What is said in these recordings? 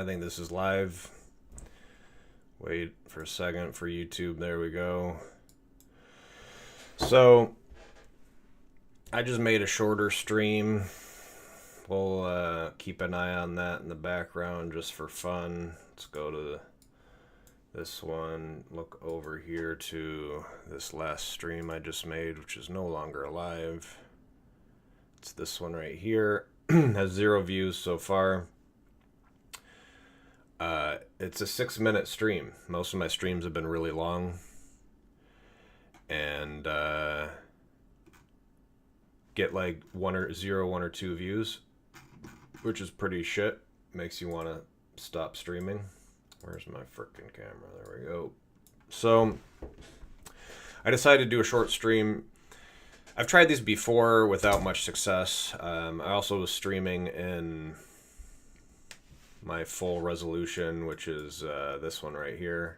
think this is live. Wait for a second for YouTube. There we go. So, I just made a shorter stream. We'll keep an eye on that in the background just for fun. Let's go to this one. Look over here to this last stream I just made, which is no longer alive. It's this one right here. Has 0 views so far. It's a 6-minute stream. Most of my streams have been really long. And get like 1 or 2 views, which is pretty shit. Makes you want to stop streaming. Where's my frickin' camera? There we go. So I decided to do a short stream. I've tried these before without much success. I also was streaming in my full resolution, which is this one right here.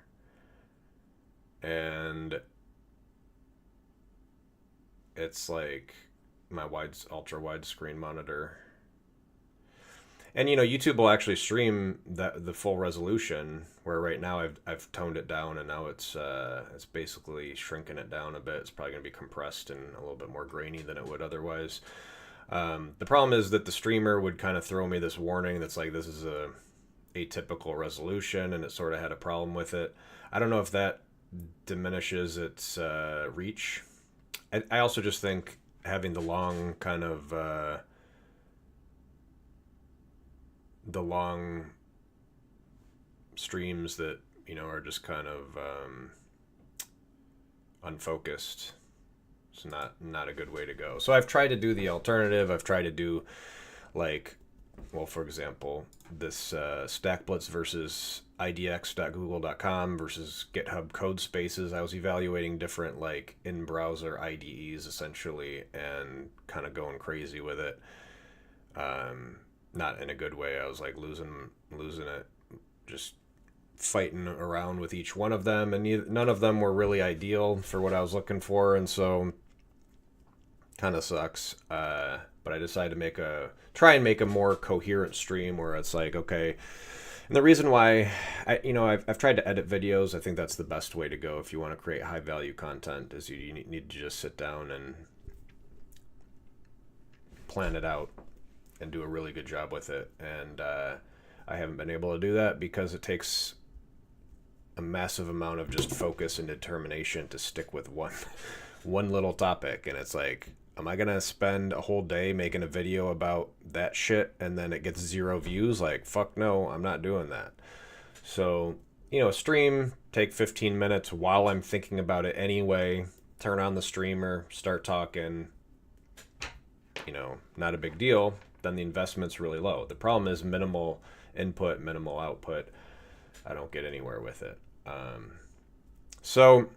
And it's like my ultra wide screen monitor. And YouTube will actually stream the full resolution, where right now I've toned it down, and now it's basically shrinking it down a bit. It's probably going to be compressed and a little bit more grainy than it would otherwise. The problem is that the streamer would kind of throw me this warning that's like, this is a atypical resolution, and it sort of had a problem with it. I don't know if that diminishes its reach. I also just think having the long kind of the long streams that are just kind of unfocused, it's not a good way to go. So I've tried to do the alternative. I've tried to do like, well, for example, this StackBlitz versus idx.google.com versus GitHub code spaces. I was evaluating different like in-browser IDEs essentially and kind of going crazy with it. Not in a good way. I was like losing it, just fighting around with each one of them, and none of them were really ideal for what I was looking for, and so kind of sucks. But I decided to try and make a more coherent stream where it's like, okay. And the reason why I've tried to edit videos, I think that's the best way to go if you want to create high value content, is you need to just sit down and plan it out and do a really good job with it. And I haven't been able to do that because it takes a massive amount of just focus and determination to stick with one little topic. And it's like, am I gonna spend a whole day making a video about that shit and then it gets 0 views? Like, fuck no, I'm not doing that. So, stream, take 15 minutes while I'm thinking about it anyway, turn on the streamer, start talking, not a big deal. Then the investment's really low. The problem is minimal input, minimal output. I don't get anywhere with it. So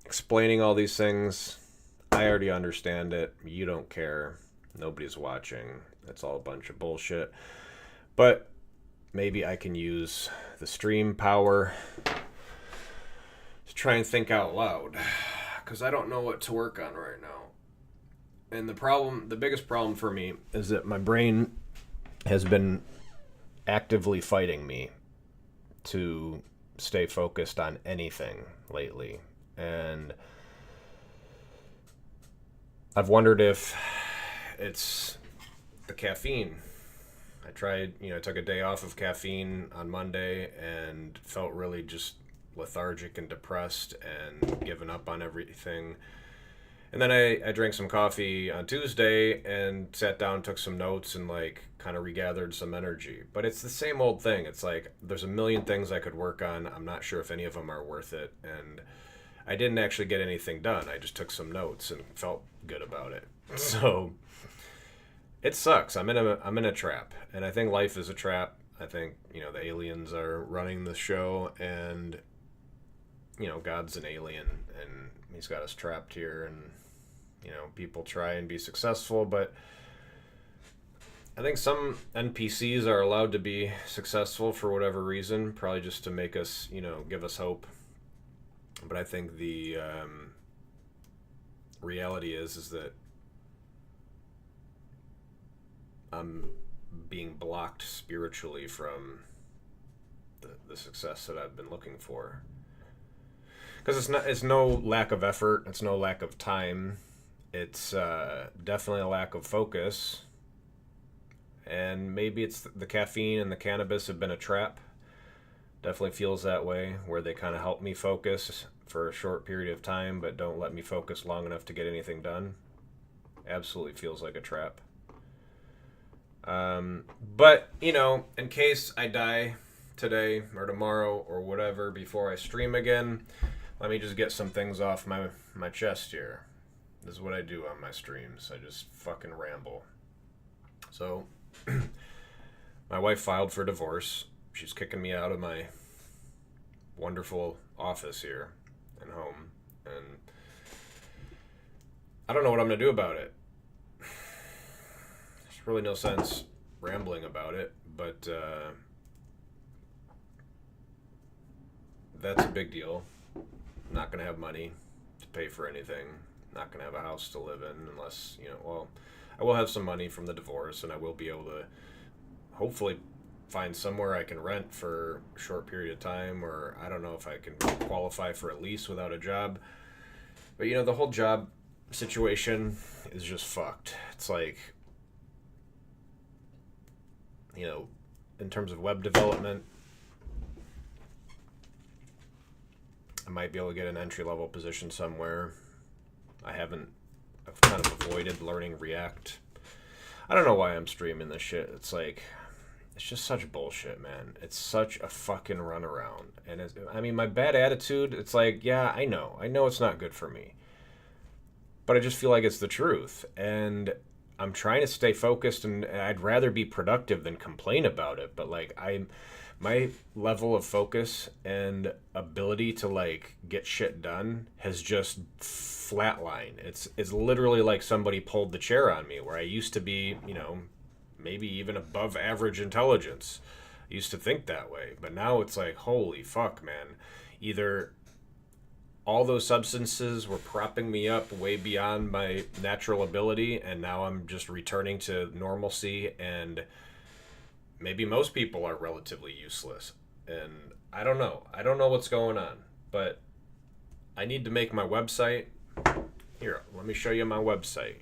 explaining all these things, I already understand it. You don't care. Nobody's watching. It's all a bunch of bullshit. But maybe I can use the stream power to try and think out loud, because I don't know what to work on right now. And the biggest problem for me is that my brain has been actively fighting me to stay focused on anything lately. And I've wondered if it's the caffeine. I tried, I took a day off of caffeine on Monday and felt really just lethargic and depressed and given up on everything. And then I drank some coffee on Tuesday and sat down, took some notes, and like kind of regathered some energy. But it's the same old thing. It's like there's a million things I could work on. I'm not sure if any of them are worth it. And I didn't actually get anything done. I just took some notes and felt good about it. So it sucks. I'm in a trap. And I think life is a trap. I think, the aliens are running the show, and God's an alien and he's got us trapped here, and people try and be successful, but I think some NPCs are allowed to be successful for whatever reason, probably just to make us, give us hope. But I think the reality is that I'm being blocked spiritually from the success that I've been looking for. Because it's no lack of effort, it's no lack of time, it's definitely a lack of focus, and maybe it's the caffeine and the cannabis have been a trap. Definitely feels that way, where they kind of help me focus for a short period of time, but don't let me focus long enough to get anything done. Absolutely feels like a trap. But, in case I die today or tomorrow or whatever before I stream again, let me just get some things off my chest here. This is what I do on my streams. I just fucking ramble. So, my wife filed for divorce. She's kicking me out of my wonderful office here and home. And I don't know what I'm going to do about it. There's really no sense rambling about it, but that's a big deal. I'm not going to have money to pay for anything. Not going to have a house to live in unless, I will have some money from the divorce, and I will be able to hopefully find somewhere I can rent for a short period of time, or I don't know if I can qualify for a lease without a job. But, the whole job situation is just fucked. It's like, in terms of web development, I might be able to get an entry-level position somewhere. I've kind of avoided learning React. I don't know why I'm streaming this shit. It's like, it's just such bullshit, man. It's such a fucking runaround. And my bad attitude, it's like, yeah, I know it's not good for me. But I just feel like it's the truth. And I'm trying to stay focused, and I'd rather be productive than complain about it. But my level of focus and ability to get shit done has just flatlined. It's literally like somebody pulled the chair on me, where I used to be, maybe even above average intelligence. I used to think that way, but now it's like, holy fuck, man. Either all those substances were propping me up way beyond my natural ability, and now I'm just returning to normalcy, and maybe most people are relatively useless. And I don't know. I don't know what's going on, but I need to make my website. Here, let me show you my website.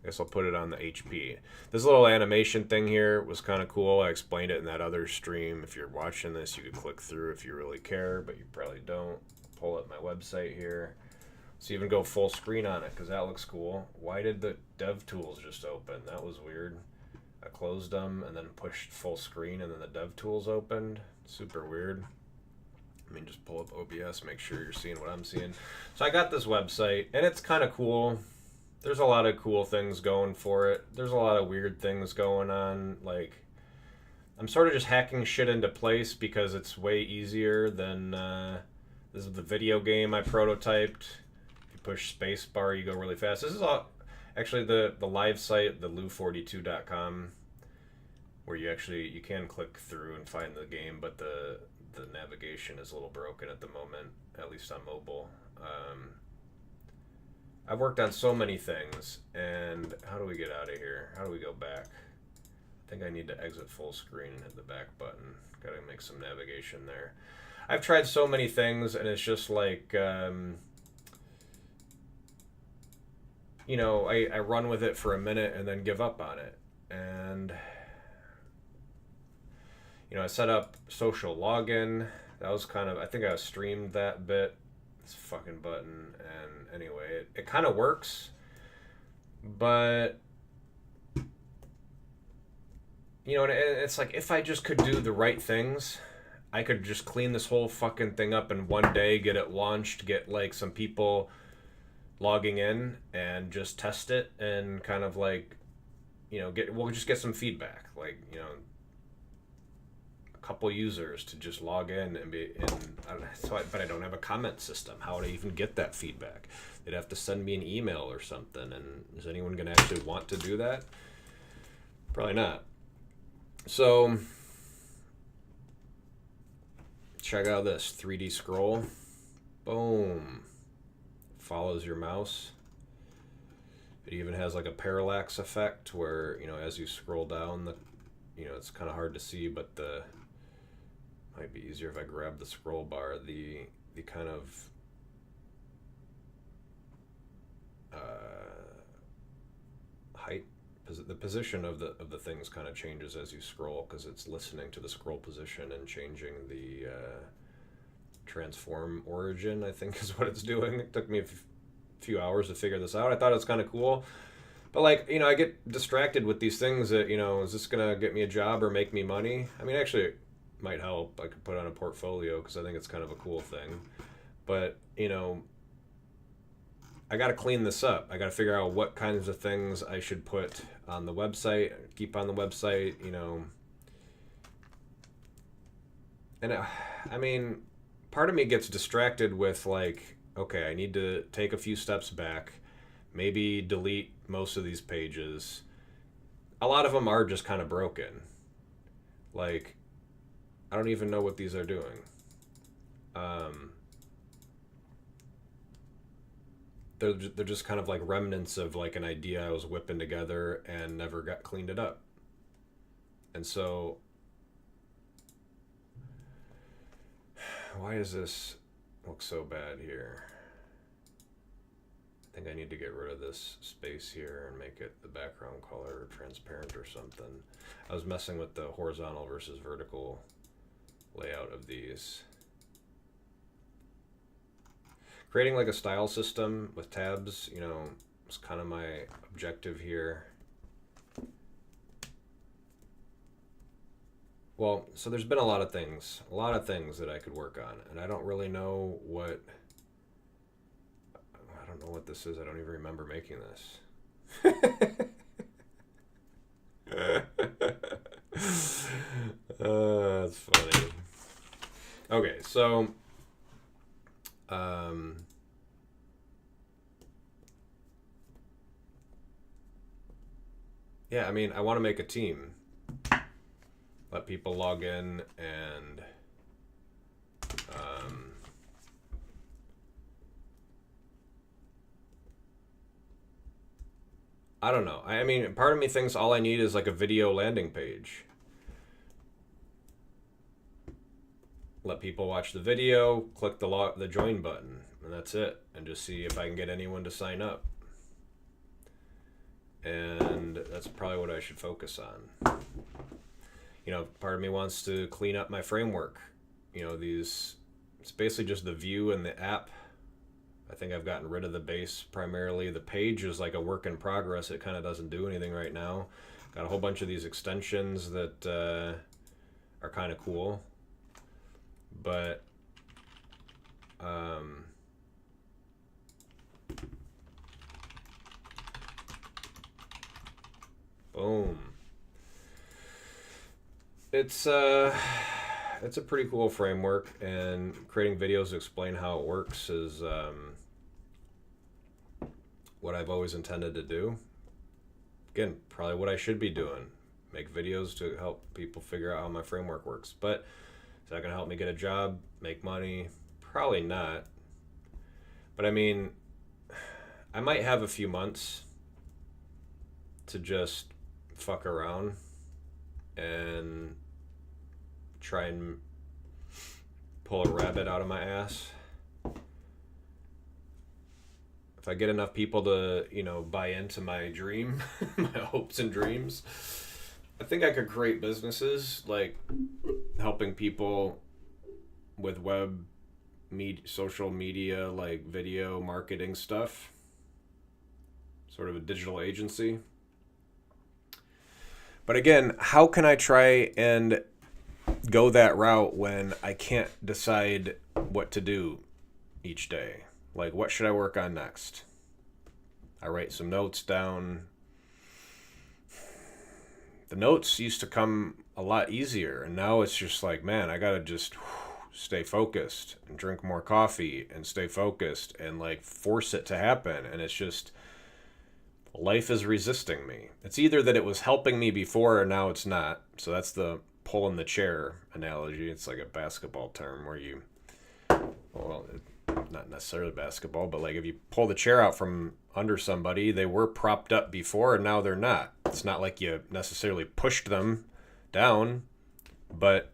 I guess I'll put it on the HP. This little animation thing here was kind of cool. I explained it in that other stream. If you're watching this, you could click through if you really care, but you probably don't. Pull up my website here. Let's even go full screen on it, because that looks cool. Why did the DevTools just open? That was weird. I closed them and then pushed full screen, and then the DevTools opened. Super weird. Just pull up OBS, make sure you're seeing what I'm seeing. So I got this website, and it's kind of cool. There's a lot of cool things going for it. There's a lot of weird things going on. I'm sort of just hacking shit into place because it's way easier than this is the video game I prototyped. If you push spacebar, you go really fast. This is actually the live site, the lou42.com, where you can click through and find the game, but the navigation is a little broken at the moment, at least on mobile. I've worked on so many things, and how do we get out of here? How do we go back? I think I need to exit full screen and hit the back button. Gotta make some navigation there. I've tried so many things, and it's just like, I run with it for a minute and then give up on it. And, I set up social login. That was I think I streamed that bit. This fucking button. And anyway, it kind of works. But, and it's like, if I just could do the right things, I could just clean this whole fucking thing up in one day, get it launched, get some people logging in, and just test it, and kind of we'll just get some feedback, a couple users to just log in and but I don't have a comment system. How would I even get that feedback? They'd have to send me an email or something, and is anyone going to actually want to do that? Probably not. So check out this 3D scroll. Boom. Follows your mouse. It even has a parallax effect where, as you scroll down, it's kind of hard to see, but Might be easier if I grab the scroll bar. The kind of height, the position of the things kind of changes as you scroll, because it's listening to the scroll position and changing the transform origin, I think is what it's doing. It took me a few hours to figure this out. I thought it was kind of cool. But, like, I get distracted with these things that, is this going to get me a job or make me money? I mean, actually, it might help. I could put on a portfolio because I think it's kind of a cool thing. But, I got to clean this up. I got to figure out what kinds of things I should put on the website, keep on the website, And, I mean, part of me gets distracted with, like, okay, I need to take a few steps back, maybe delete most of these pages. A lot of them are just kind of broken. Like, I don't even know what these are doing. They're just kind of like remnants of like an idea I was whipping together and never got cleaned it up. And so, why does this look so bad here? I think I need to get rid of this space here and make it the background color transparent or something. I was messing with the horizontal versus vertical layout of these. Creating like a style system with tabs, is kind of my objective here. Well, so there's been a lot of things that I could work on, and I don't really know what. I don't know what this is. I don't even remember making this. That's funny. Okay, so. Yeah, I mean, I want to make a team. Let people log in and I don't know. I mean, part of me thinks all I need is like a video landing page. Let people watch the video, click the join button, and that's it. And just see if I can get anyone to sign up. And that's probably what I should focus on. Part of me wants to clean up my framework. It's basically just the view and the app. I think I've gotten rid of the base primarily. The page is like a work in progress. It kind of doesn't do anything right now. Got a whole bunch of these extensions that are kind of cool. But boom. It's a pretty cool framework, and creating videos to explain how it works is what I've always intended to do. Again, probably what I should be doing. Make videos to help people figure out how my framework works. But is that going to help me get a job, make money? Probably not. But I mean, I might have a few months to just fuck around and try and pull a rabbit out of my ass. If I get enough people to, buy into my dream, my hopes and dreams, I think I could create businesses like helping people with social media, like video marketing stuff. Sort of a digital agency. But again, how can I try and go that route when I can't decide what to do each day? Like, what should I work on next? I write some notes down. The notes used to come a lot easier, and now it's just like, man, I gotta just stay focused and drink more coffee and stay focused and like force it to happen. And it's just, life is resisting me. It's either that it was helping me before or now it's not. So that's the pull in the chair analogy. It's like a basketball term where you, well, not necessarily basketball, but like if you pull the chair out from under somebody, they were propped up before and now they're not. It's not like you necessarily pushed them down, but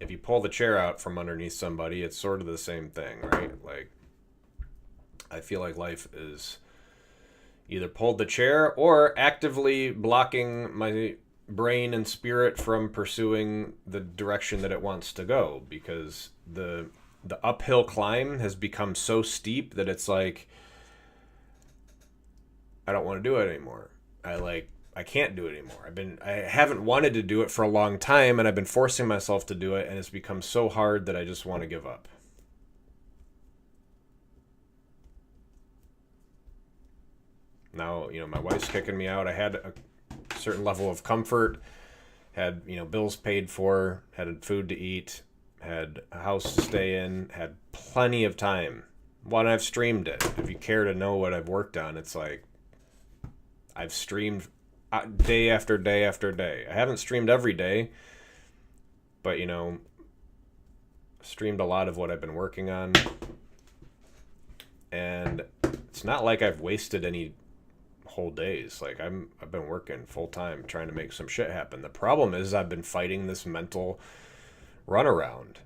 if you pull the chair out from underneath somebody, it's sort of the same thing, right? Like, I feel like life is either pulled the chair or actively blocking my brain and spirit from pursuing the direction that it wants to go, because the uphill climb has become so steep that it's like I don't want to do it anymore. I can't do it anymore. I haven't wanted to do it for a long time, and I've been forcing myself to do it, and it's become so hard that I just want to give up. Now, my wife's kicking me out. I had a certain level of comfort, had, bills paid for, had food to eat, had a house to stay in, had plenty of time. Well, and I've streamed it. If you care to know what I've worked on, it's like I've streamed day after day after day. I haven't streamed every day, but streamed a lot of what I've been working on. And it's not like I've wasted any whole days. Like I've been working full time trying to make some shit happen. The problem is I've been fighting this mental runaround.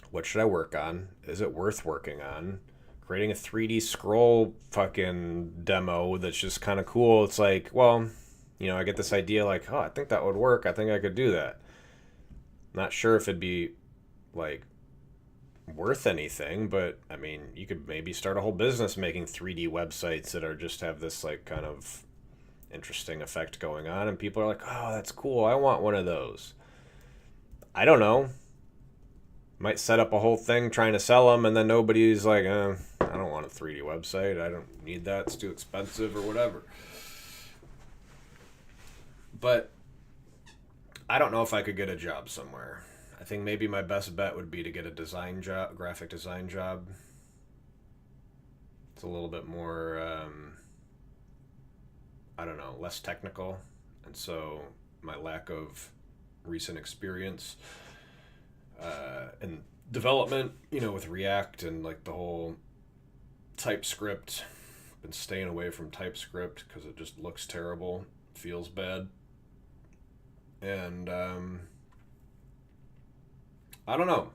What should I work on? Is it worth working on? Creating a 3D scroll fucking demo that's just kind of cool. It's like, well, I get this idea like, oh, I think that would work. I think I could do that. Not sure if it'd be like worth anything, but I mean, you could maybe start a whole business making 3D websites that are just have this like kind of interesting effect going on, and people are like, oh, that's cool. I want one of those. I don't know. Might set up a whole thing trying to sell them, and then nobody's like, I don't want a 3D website. I don't need that. It's too expensive or whatever. But I don't know if I could get a job somewhere. I think maybe my best bet would be to get a design job, graphic design job. It's a little bit more, I don't know, less technical. And so my lack of recent experience and development, with React and like the whole TypeScript. Been staying away from TypeScript because it just looks terrible, feels bad, and I don't know.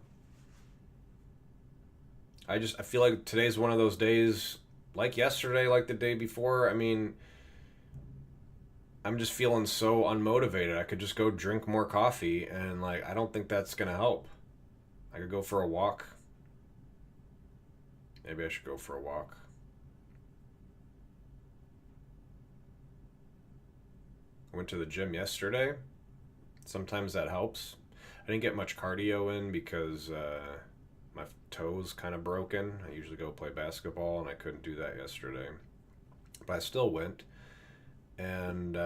I feel like today's one of those days, like yesterday, like the day before. I mean, I'm just feeling so unmotivated. I could just go drink more coffee, and like I don't think that's gonna help. I could go for a walk. Maybe I should go for a walk. I went to the gym yesterday. Sometimes that helps. I didn't get much cardio in because my toe's kind of broken. I usually go play basketball, and I couldn't do that yesterday. But I still went. And,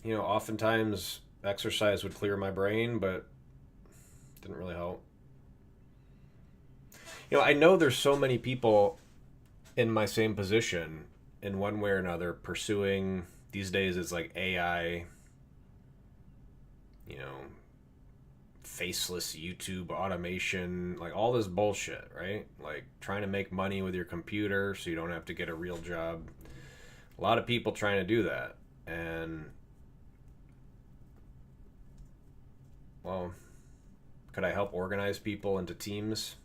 oftentimes exercise would clear my brain, but didn't really help. I know there's so many people in my same position in one way or another pursuing, these days it's like AI, faceless YouTube automation, like all this bullshit, right? Like trying to make money with your computer so you don't have to get a real job. A lot of people trying to do that. And, well, could I help organize people into teams,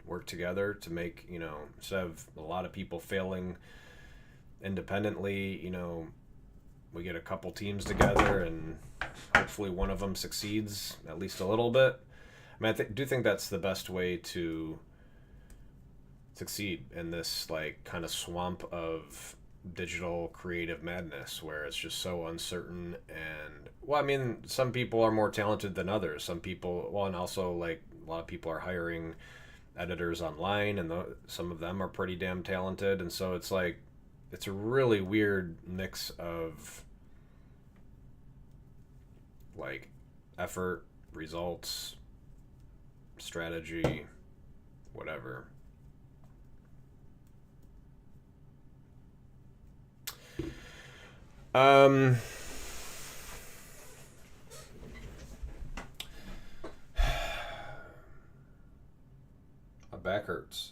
work together to make, instead of a lot of people failing independently, we get a couple teams together and hopefully one of them succeeds at least a little bit. I mean, I do think that's the best way to succeed in this like kind of swamp of digital creative madness where it's just so uncertain. And well, I mean, some people are more talented than others. Some people, well, and also like a lot of people are hiring editors online, and some of them are pretty damn talented. And so it's like it's a really weird mix of like effort, results, strategy, whatever. My back hurts.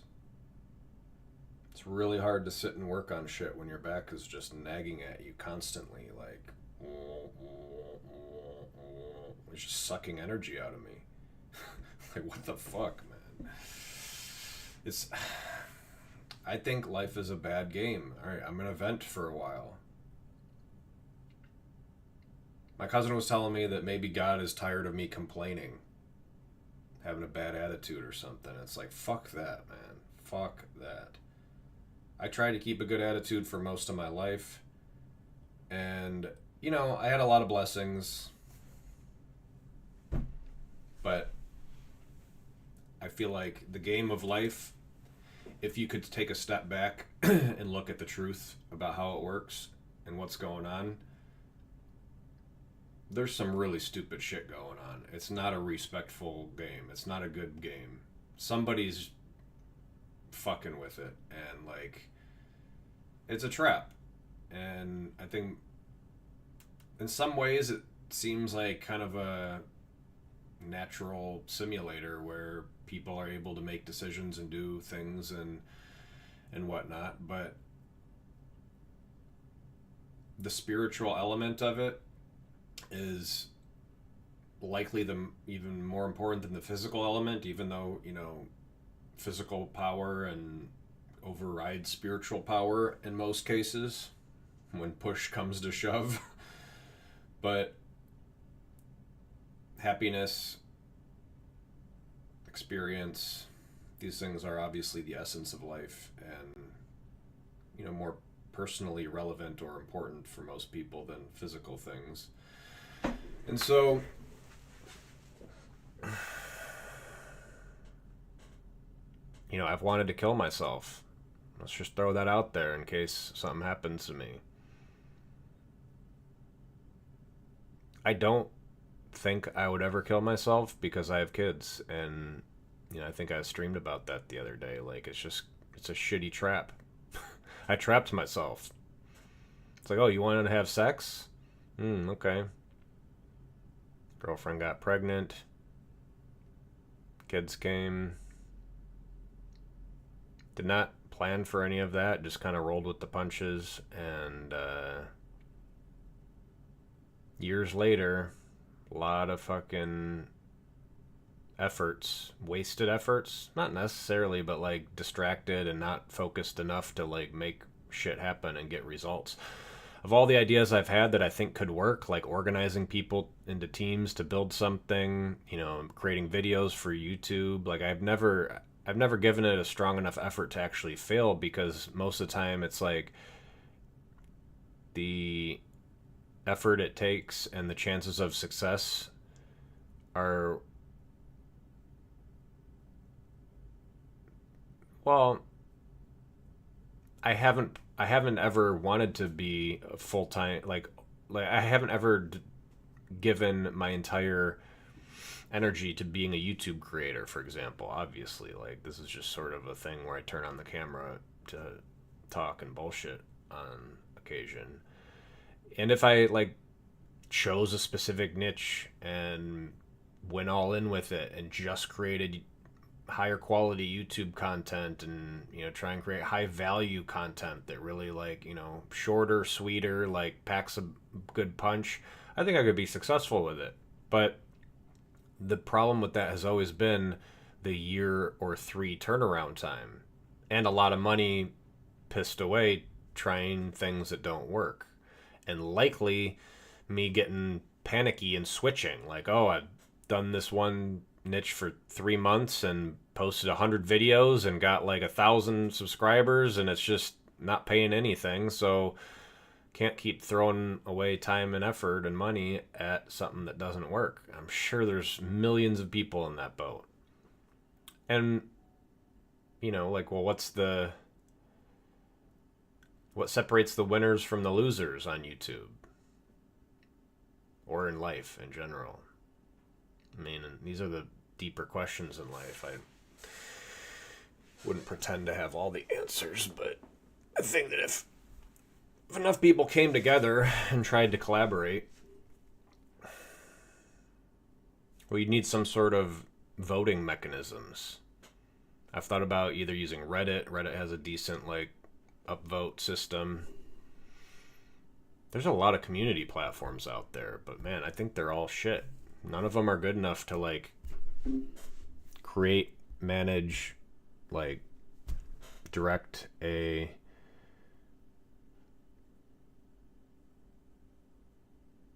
It's really hard to sit and work on shit when your back is just nagging at you constantly, like it's just sucking energy out of me. Like, what the fuck, man? I think life is a bad game. All right, I'm gonna vent for a while. My cousin was telling me that maybe God is tired of me complaining, having a bad attitude or something. It's like, fuck that, man. Fuck that. I tried to keep a good attitude for most of my life. And, I had a lot of blessings. But I feel like the game of life, if you could take a step back and look at the truth about how it works and what's going on, there's some really stupid shit going on. It's not a respectful game. It's not a good game. Somebody's fucking with it, and it's a trap. And I think in some ways it seems like kind of a natural simulator where people are able to make decisions and do things and whatnot, but the spiritual element of it is likely even more important than the physical element, even though, physical power and overrides spiritual power in most cases when push comes to shove. But happiness, experience, these things are obviously the essence of life, and more personally relevant or important for most people than physical things. And so I've wanted to kill myself. Let's just throw that out there in case something happens to me. I don't think I would ever kill myself because I have kids, and I think I streamed about that the other day. Like, it's a shitty trap. I trapped myself. It's like, oh, you wanted to have sex? Okay. Girlfriend got pregnant. Kids came. Did not plan for any of that. Just kind of rolled with the punches. And years later, a lot of fucking efforts, wasted efforts, not necessarily, but distracted and not focused enough to make shit happen and get results. Of all the ideas I've had that I think could work, like organizing people into teams to build something, creating videos for YouTube, I've never given it a strong enough effort to actually fail, because most of the time it's the effort it takes and the chances of success are, well, I haven't ever wanted to be a full-time, I haven't ever given my entire energy to being a YouTube creator, for example. Obviously, this is just sort of a thing where I turn on the camera to talk and bullshit on occasion. And if I chose a specific niche and went all in with it and just created higher quality YouTube content and try and create high value content that really shorter, sweeter, packs a good punch, I think I could be successful with it. But the problem with that has always been the year or 3 turnaround time and a lot of money pissed away trying things that don't work, and likely me getting panicky and switching, oh, I've done this one niche for 3 months and posted 100 videos and got 1,000 subscribers, and it's just not paying anything, so can't keep throwing away time and effort and money at something that doesn't work. I'm sure there's millions of people in that boat. And well, what separates the winners from the losers on YouTube or in life in general? I mean, these are the deeper questions in life. I wouldn't pretend to have all the answers, but I think that if enough people came together and tried to collaborate, well, you'd need some sort of voting mechanisms. I've thought about either using Reddit. Reddit has a decent upvote system. There's a lot of community platforms out there, but man, I think they're all shit. None of them are good enough to like create, manage, like direct a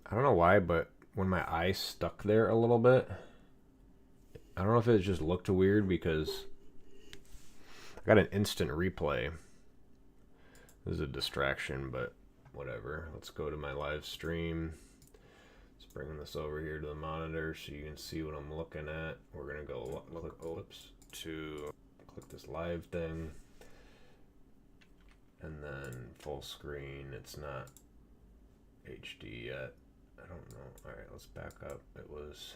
I don't know why, but when my eye stuck there a little bit, I don't know if it just looked weird because I got an instant replay. This is a distraction, but whatever. Let's go to my live stream. Let's bring this over here to the monitor so you can see what I'm looking at. We're gonna go to click this live thing, and then full screen. It's not HD yet. I don't know. All right, let's back up. It was.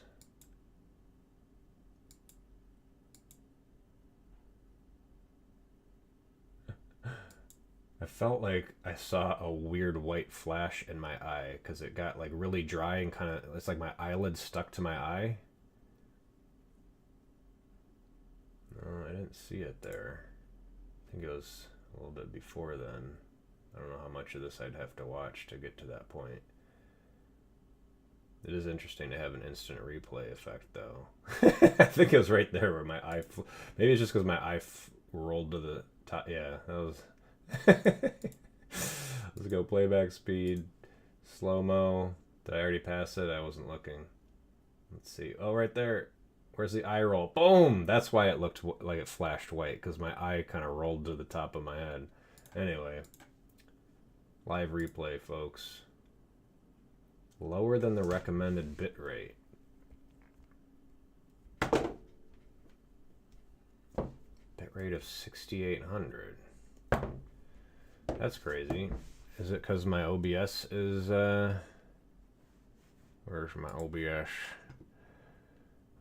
I felt like I saw a weird white flash in my eye because it got like really dry and kind of, it's like my eyelid stuck to my eye. No, I didn't see it there. I think it was a little bit before then. I don't know how much of this I'd have to watch to get to that point. It is interesting to have an instant replay effect, though. I think it was right there where my eye... Maybe it's just because my eye rolled to the top. Yeah, that was... Let's go playback speed. Slow-mo. Did I already pass it? I wasn't looking. Let's see. Oh, right there. Where's the eye roll? Boom! That's why it looked like it flashed white, because my eye kind of rolled to the top of my head. Anyway. Live replay, folks. Lower than the recommended bit rate. Bit rate of 6,800. That's crazy. Is it because my OBS is, where's my OBS?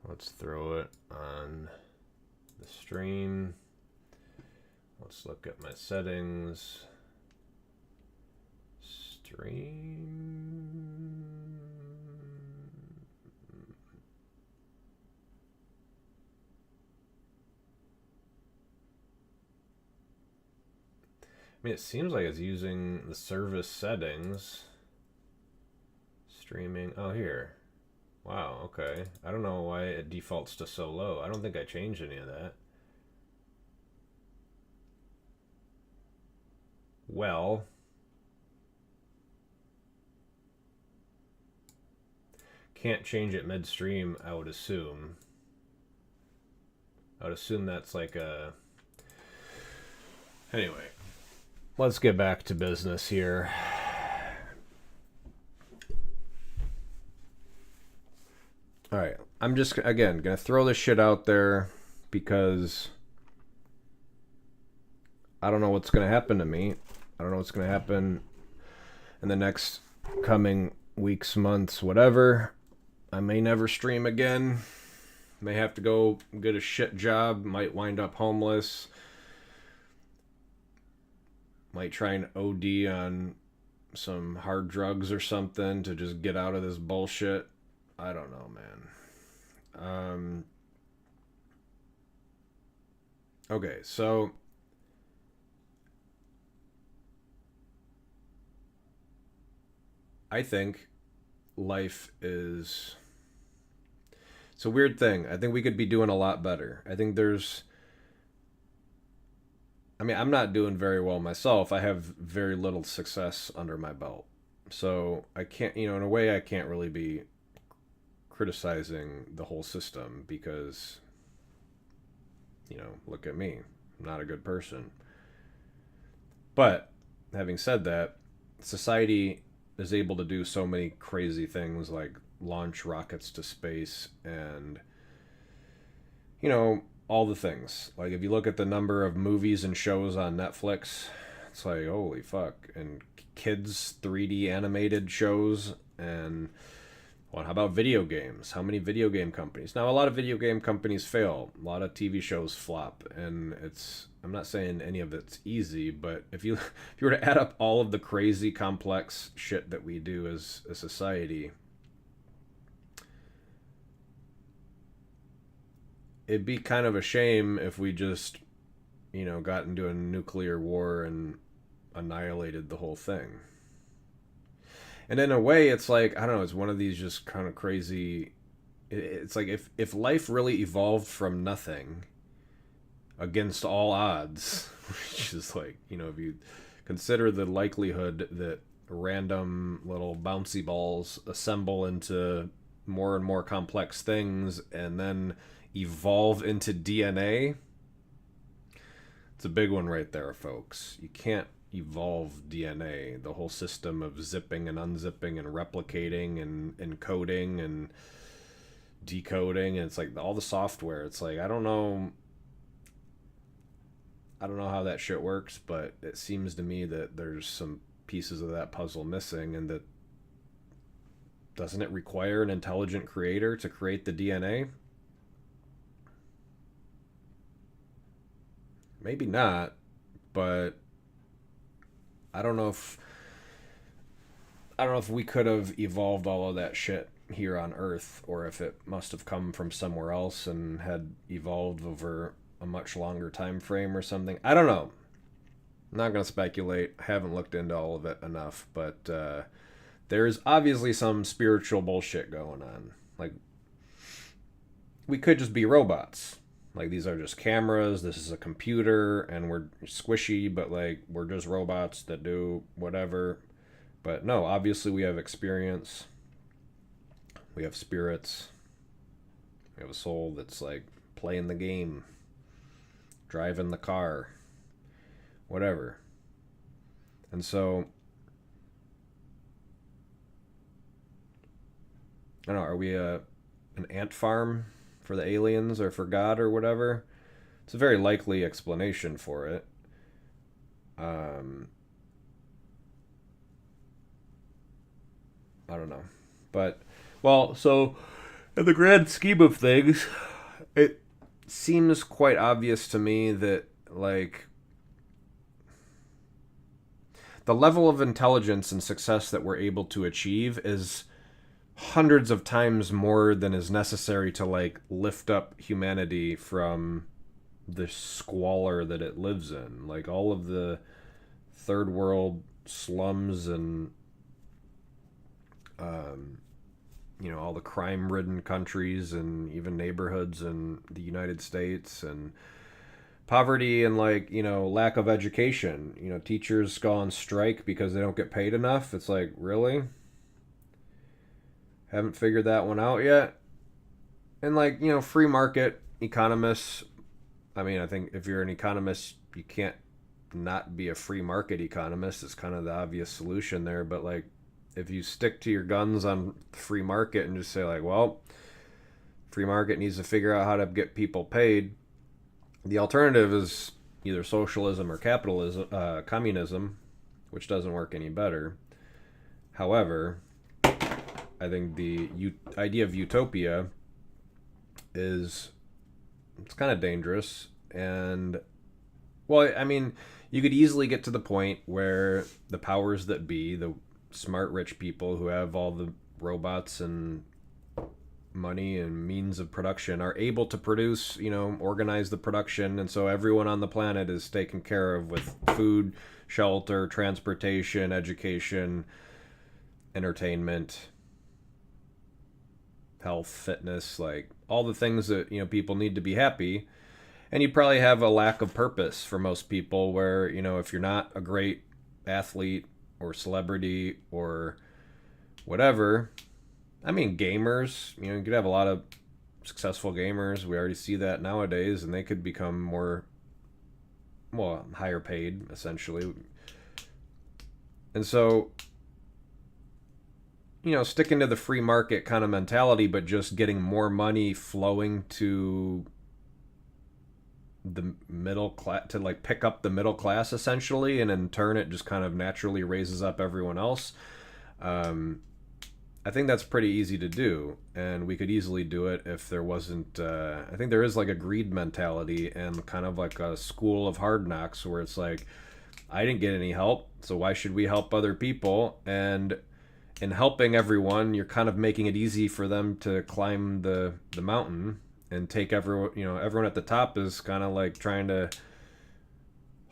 Let's throw it on the stream. Let's look at my settings. Stream. I mean, it seems like it's using the service settings. Streaming. Oh, here. Wow, okay. I don't know why it defaults to so low. I don't think I changed any of that. Well. Can't change it midstream, I would assume. I would assume that's like a... Anyway. Let's get back to business here. All right, I'm just, again, going to throw this shit out there because I don't know what's going to happen to me. I don't know what's going to happen in the next coming weeks, months, whatever. I may never stream again. May have to go get a shit job. Might wind up homeless. Might try and OD on some hard drugs or something to just get out of this bullshit. I don't know, man. Okay, so I think life is... It's a weird thing. I think we could be doing a lot better. I think there's... I mean, I'm not doing very well myself. I have very little success under my belt. So I can't, in a way, I can't really be criticizing the whole system because, look at me. I'm not a good person. But having said that, society is able to do so many crazy things like launch rockets to space and, all the things. Like, if you look at the number of movies and shows on Netflix, it's like, holy fuck. And kids 3D animated shows. And, well, how about video games? How many video game companies? Now, a lot of video game companies fail. A lot of TV shows flop. And I'm not saying any of it's easy, but if you were to add up all of the crazy, complex shit that we do as a society, it'd be kind of a shame if we just, got into a nuclear war and annihilated the whole thing. And in a way, it's like, I don't know, it's one of these just kind of crazy It's like if life really evolved from nothing against all odds, which is like, if you consider the likelihood that random little bouncy balls assemble into more and more complex things and then evolve into DNA, it's a big one right there, folks. You can't evolve DNA. The whole system of zipping and unzipping and replicating and encoding and decoding, and it's like all the software. It's like, I don't know how that shit works, but it seems to me that there's some pieces of that puzzle missing, and that doesn't it require an intelligent creator to create the DNA? Maybe not, but I don't know if we could have evolved all of that shit here on Earth, or if it must have come from somewhere else and had evolved over a much longer time frame or something. I don't know. I'm not going to speculate. I haven't looked into all of it enough, but there's obviously some spiritual bullshit going on. Like, we could just be robots. Like, these are just cameras, this is a computer, and we're squishy, but like, we're just robots that do whatever. But no, obviously we have experience. We have spirits. We have a soul that's like playing the game, driving the car, whatever. And so, I don't know, are we an ant farm for the aliens or for God or whatever? It's a very likely explanation for it. I don't know. But, well, so in the grand scheme of things, it seems quite obvious to me that, like, the level of intelligence and success that we're able to achieve is hundreds of times more than is necessary to, like, lift up humanity from the squalor that it lives in. Like, all of the third world slums and all the crime-ridden countries and even neighborhoods in the United States, and poverty and, like, lack of education. Teachers go on strike because they don't get paid enough. It's like, really? Haven't figured that one out yet? And, like, free market economists. I mean, I think if you're an economist, you can't not be a free market economist. It's kind of the obvious solution there. But, like, if you stick to your guns on free market and just say, like, well, free market needs to figure out how to get people paid, the alternative is either socialism or capitalism, communism, which doesn't work any better. However, I think the idea of utopia it's kind of dangerous. And, well, I mean, you could easily get to the point where the powers that be, the smart rich people who have all the robots and money and means of production, are able to produce, organize the production, and so everyone on the planet is taken care of with food, shelter, transportation, education, entertainment, health, fitness, like all the things that people need to be happy. And you probably have a lack of purpose for most people, where if you're not a great athlete or celebrity or whatever. I mean, gamers, you could have a lot of successful gamers. We already see that nowadays, and they could become more, well, higher paid, essentially. And so, sticking to the free market kind of mentality, but just getting more money flowing to the middle class, to like pick up the middle class essentially, and in turn it just kind of naturally raises up everyone else. I think that's pretty easy to do, and we could easily do it if there wasn't I think there is like a greed mentality and kind of like a school of hard knocks, where it's like, I didn't get any help, so why should we help other people? And in helping everyone, you're kind of making it easy for them to climb the mountain and take everyone at the top is kind of like trying to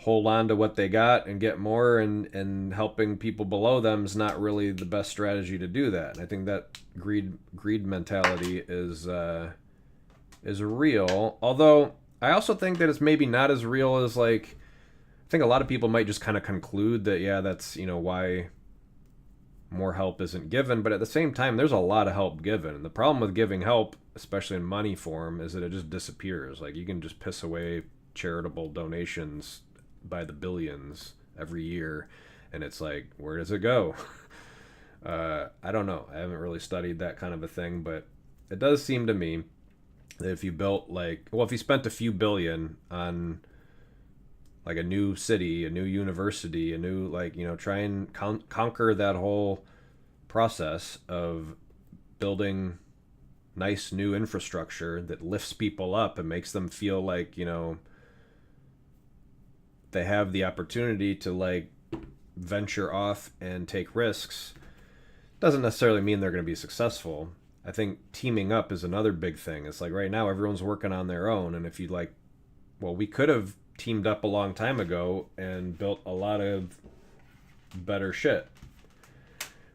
hold on to what they got and get more, and helping people below them is not really the best strategy to do that. And I think that greed mentality is real. Although I also think that it's maybe not as real as, like, I think a lot of people might just kind of conclude that, yeah, that's, why more help isn't given. But at the same time, there's a lot of help given. And the problem with giving help, especially in money form, is that it just disappears. Like, you can just piss away charitable donations by the billions every year, and it's like, where does it go? I don't know. I haven't really studied that kind of a thing, but it does seem to me that if you built, like, well, if you spent a few billion on, like, a new city, a new university, a new, like, try and conquer that whole process of building nice new infrastructure that lifts people up and makes them feel like, they have the opportunity to, like, venture off and take risks, doesn't necessarily mean they're going to be successful. I think teaming up is another big thing. It's like right now everyone's working on their own, and if you, like, well, we could have teamed up a long time ago and built a lot of better shit.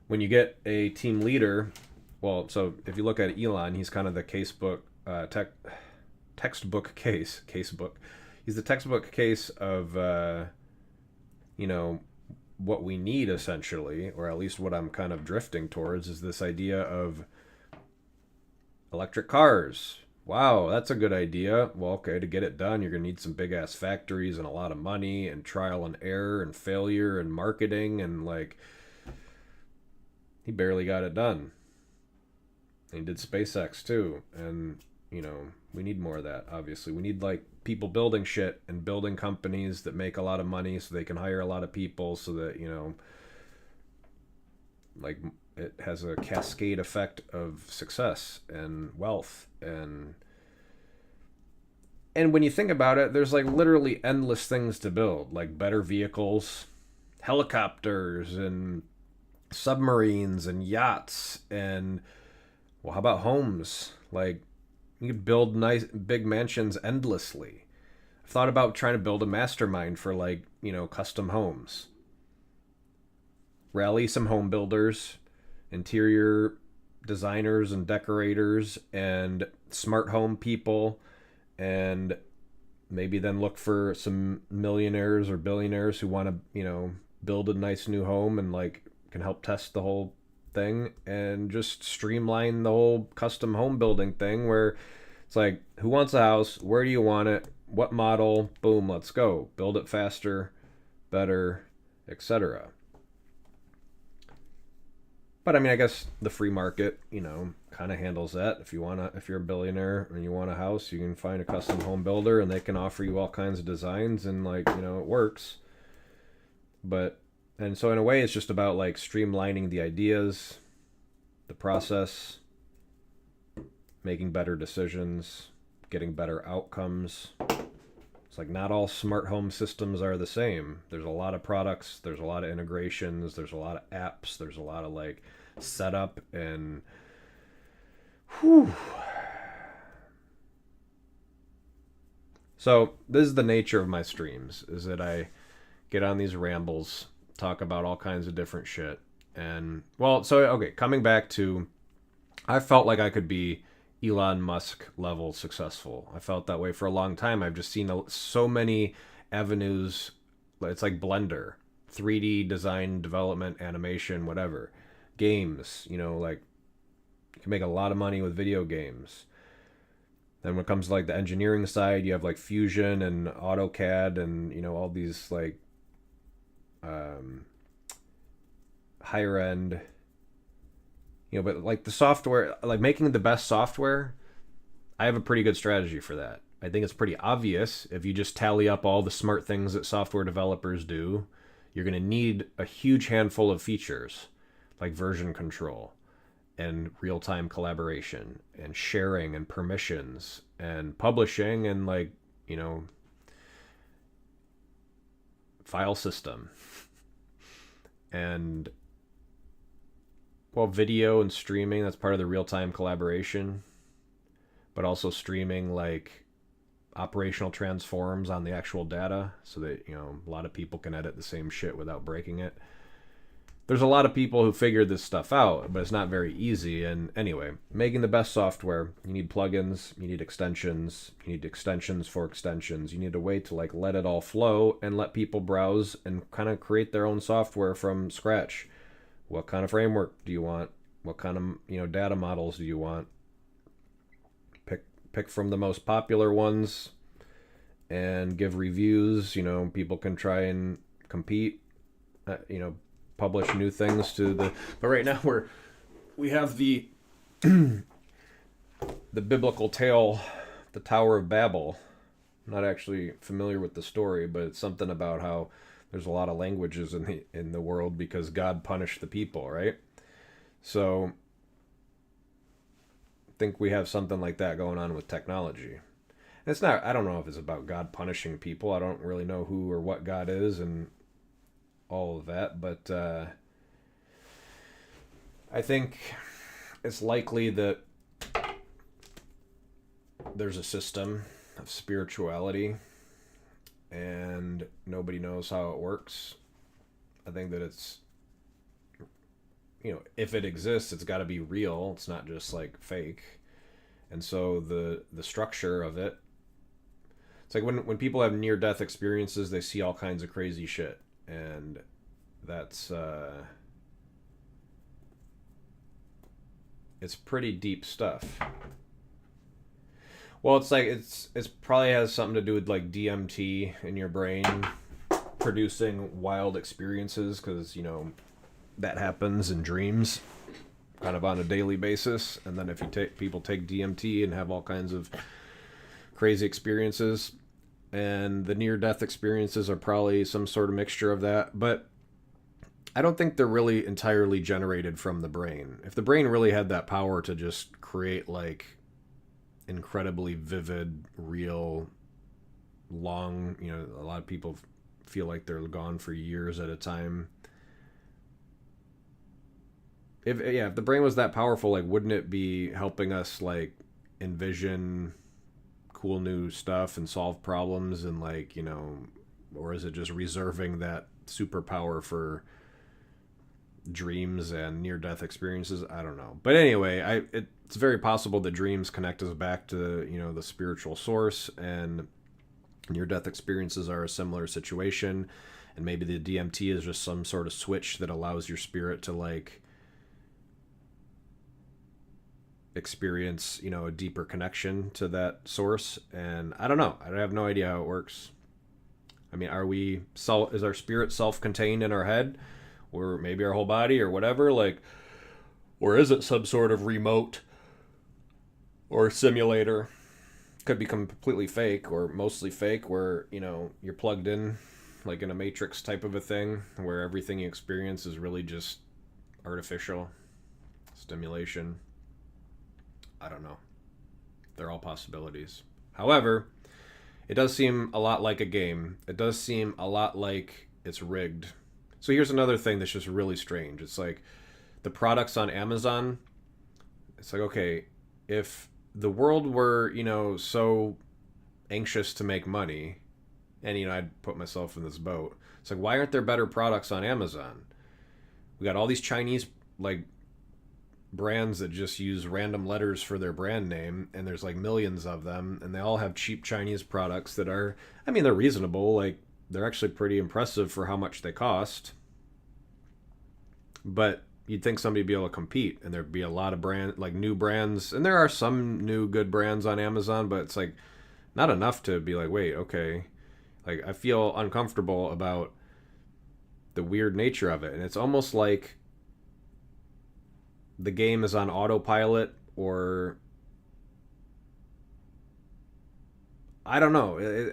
When you get a team leader, well, so if you look at Elon, he's kind of the textbook case. He's the textbook case of, what we need essentially, or at least what I'm kind of drifting towards, is this idea of electric cars. Wow, that's a good idea. Well, okay, to get it done, you're going to need some big ass factories and a lot of money and trial and error and failure and marketing, and, like, he barely got it done. And he did SpaceX too. And, we need more of that, obviously. We need, like, people building shit and building companies that make a lot of money so they can hire a lot of people, so that, like, it has a cascade effect of success and wealth. And when you think about it, there's, like, literally endless things to build, like better vehicles, helicopters and submarines and yachts, and, well, how about homes? Like, you could build nice big mansions endlessly. I've thought about trying to build a mastermind for, like, custom homes. Rally some home builders, interior designers and decorators, and smart home people, and maybe then look for some millionaires or billionaires who want to, build a nice new home and, like, can help test the whole thing, and just streamline the whole custom home building thing, where it's like, who wants a house? Where do you want it? What model? Boom, let's go. Build it faster, better, etc. But I mean, I guess the free market, kind of handles that. If you're a billionaire and you want a house, you can find a custom home builder and they can offer you all kinds of designs, and, like, it works. And so in a way, it's just about, like, streamlining the ideas, the process, making better decisions, getting better outcomes. It's like, not all smart home systems are the same. There's a lot of products, there's a lot of integrations, there's a lot of apps, there's a lot of, like, setup, and whew. So this is the nature of my streams, is that I get on these rambles, talk about all kinds of different shit. And, well, so, okay, coming back to, I felt like I could be Elon Musk level successful. I felt that way for a long time. I've just seen so many avenues. It's like Blender, 3D design, development, animation, whatever. Games, like, you can make a lot of money with video games. Then when it comes to, like, the engineering side, you have, like, Fusion and AutoCAD and, all these, like, higher end, but, like, the software, like, making the best software, I have a pretty good strategy for that. I think it's pretty obvious. If you just tally up all the smart things that software developers do, you're going to need a huge handful of features, like version control and real-time collaboration and sharing and permissions and publishing and, like, file system. And, well, video and streaming, that's part of the real-time collaboration. But also streaming, like, operational transforms on the actual data so that, a lot of people can edit the same shit without breaking it. There's a lot of people who figured this stuff out, but it's not very easy. And anyway, making the best software, you need plugins, you need extensions, for extensions. You need a way to like let it all flow and let people browse and kind of create their own software from scratch. What kind of framework do you want? What kind of, data models do you want? Pick from the most popular ones and give reviews. People can try and compete, publish new things to the. But right now we have the biblical tale, the Tower of Babel. I'm not actually familiar with the story, but it's something about how there's a lot of languages in the world because God punished the people, right? So I think we have something like that going on with technology. It's not. I don't know if it's about God punishing people. I don't really know who or what God is and all of that, but I think it's likely that there's a system of spirituality and nobody knows how it works. I think that it's, if it exists, it's got to be real. It's not just like fake. And so the structure of it, it's like when people have near-death experiences, they see all kinds of crazy shit. And that's it's pretty deep stuff. Well, it's like it's probably has something to do with like DMT in your brain producing wild experiences, because that happens in dreams kind of on a daily basis. And then if you people take DMT and have all kinds of crazy experiences, and the near-death experiences are probably some sort of mixture of that. But I don't think they're really entirely generated from the brain. If the brain really had that power to just create like incredibly vivid, real, long, a lot of people feel like they're gone for years at a time. If the brain was that powerful, like, wouldn't it be helping us like envision cool new stuff and solve problems and like, or is it just reserving that superpower for dreams and near-death experiences? I don't know. But anyway, it's very possible that dreams connect us back to, the spiritual source, and near-death experiences are a similar situation. And maybe the DMT is just some sort of switch that allows your spirit to like experience, a deeper connection to that source. And I don't know. I have no idea how it works. I mean, is our spirit self-contained in our head, or maybe our whole body, or whatever, like, or is it some sort of remote or simulator? Could be completely fake or mostly fake, where, you're plugged in like in a Matrix type of a thing, where everything you experience is really just artificial stimulation. I don't know. They're all possibilities. However, it does seem a lot like a game. It does seem a lot like it's rigged. So here's another thing that's just really strange. It's like the products on Amazon. It's like, okay, if the world were, so anxious to make money, and, I'd put myself in this boat. It's like, why aren't there better products on Amazon? We got all these Chinese, like, brands that just use random letters for their brand name, and there's like millions of them, and they all have cheap Chinese products that are, they're reasonable, like they're actually pretty impressive for how much they cost. But you'd think somebody'd be able to compete, and there'd be a lot of new brands, and there are some new good brands on Amazon, but it's like not enough to be like, wait, okay, like I feel uncomfortable about the weird nature of it. And it's almost like the game is on autopilot, or I don't know.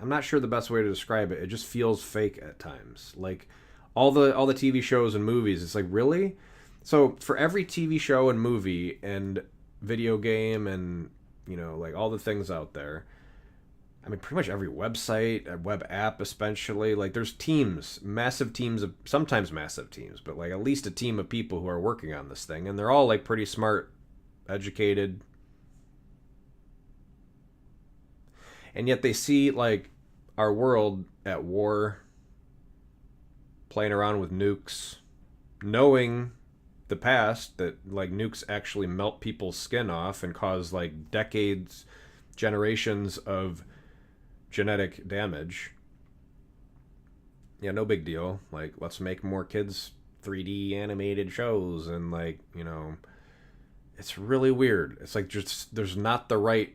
I'm not sure the best way to describe it. It just feels fake at times. Like all the TV shows and movies, it's like, really? So for every TV show and movie and video game and, like all the things out there, pretty much every website, a web app especially, like there's teams, sometimes massive teams, but like at least a team of people who are working on this thing, and they're all like pretty smart, educated. And yet they see like our world at war, playing around with nukes, knowing the past that like nukes actually melt people's skin off and cause like decades, generations of genetic damage. Yeah, no big deal. Like, let's make more kids 3D animated shows and like, it's really weird. It's like just there's not the right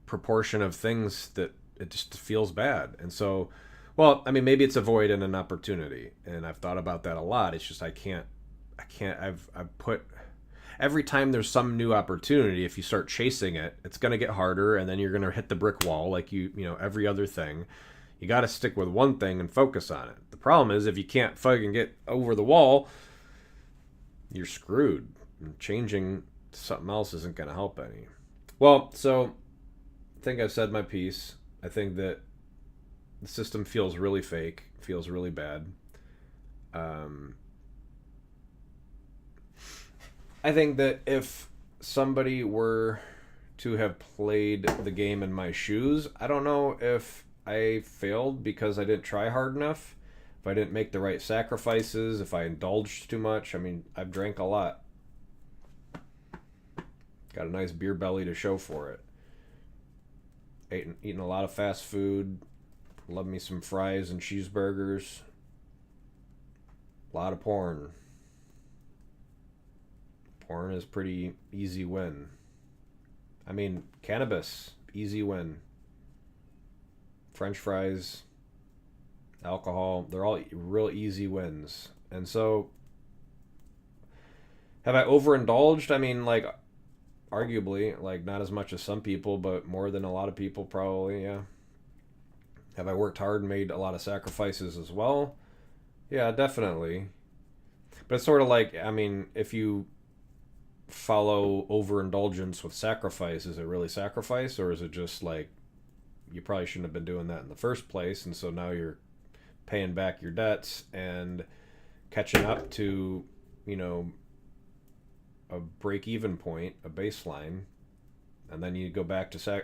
proportion of things that it just feels bad. And so, well, I mean, maybe it's a void and an opportunity, and I've thought about that a lot. It's just I've put every time there's some new opportunity, if you start chasing it, it's going to get harder, and then you're going to hit the brick wall like every other thing. You got to stick with one thing and focus on it. The problem is if you can't fucking get over the wall, you're screwed. And changing to something else isn't going to help any. Well, so I think I've said my piece. I think that the system feels really fake, feels really bad. I think that if somebody were to have played the game in my shoes, I don't know if I failed because I didn't try hard enough, if I didn't make the right sacrifices, if I indulged too much. I mean, I've drank a lot. Got a nice beer belly to show for it. Eating a lot of fast food. Love me some fries and cheeseburgers. A lot of porn. Porn is pretty easy win. I mean, cannabis, easy win. French fries, alcohol, they're all real easy wins. And so, have I overindulged? I mean, like, arguably, like, not as much as some people, but more than a lot of people probably, yeah. Have I worked hard and made a lot of sacrifices as well? Yeah, definitely. But it's sort of like, I mean, if you follow overindulgence with sacrifice, is it really sacrifice, or is it just like you probably shouldn't have been doing that in the first place, and so now you're paying back your debts and catching up to a break-even point, a baseline, and then you go back to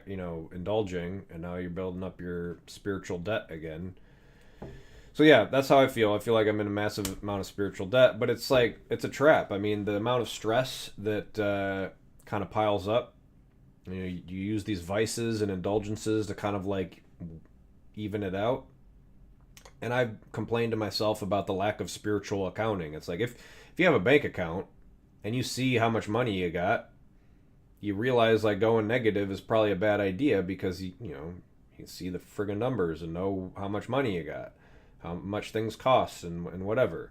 indulging, and now you're building up your spiritual debt again. So yeah, that's how I feel. I feel like I'm in a massive amount of spiritual debt, but it's like, it's a trap. I mean, the amount of stress that kind of piles up, you use these vices and indulgences to kind of like even it out. And I've complained to myself about the lack of spiritual accounting. It's like, if you have a bank account and you see how much money you got, you realize like going negative is probably a bad idea, because you see the friggin' numbers and know how much money you got, how much things cost, and whatever.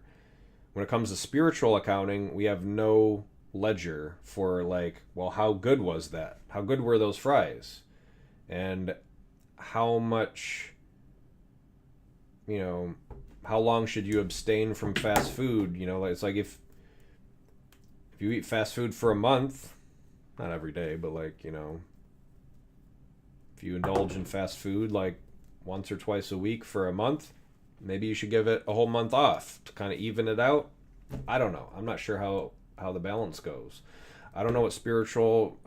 When it comes to spiritual accounting, we have no ledger for like, well, how good was that? How good were those fries? And how much, how long should you abstain from fast food? It's like if you eat fast food for a month, not every day, but like, if you indulge in fast food like once or twice a week for a month, maybe you should give it a whole month off to kind of even it out. I don't know. I'm not sure how the balance goes. I don't know what spiritual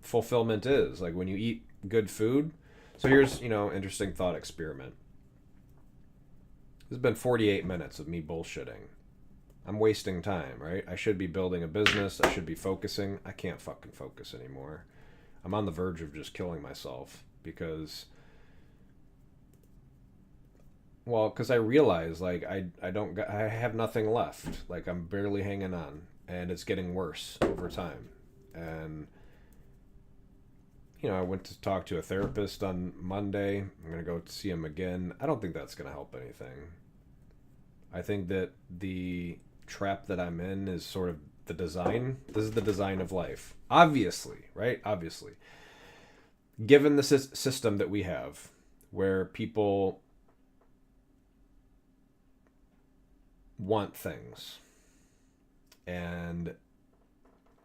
fulfillment is. Like when you eat good food. So here's, interesting thought experiment. This has been 48 minutes of me bullshitting. I'm wasting time, right? I should be building a business. I should be focusing. I can't fucking focus anymore. I'm on the verge of just killing myself because I realize like I have nothing left. Like I'm barely hanging on, and it's getting worse over time. And I went to talk to a therapist on Monday. I'm going to go see him again. I don't think that's going to help anything. I think that the trap that I'm in is sort of the design. This is the design of life. Obviously, right? Obviously. Given the system that we have, where people want things, and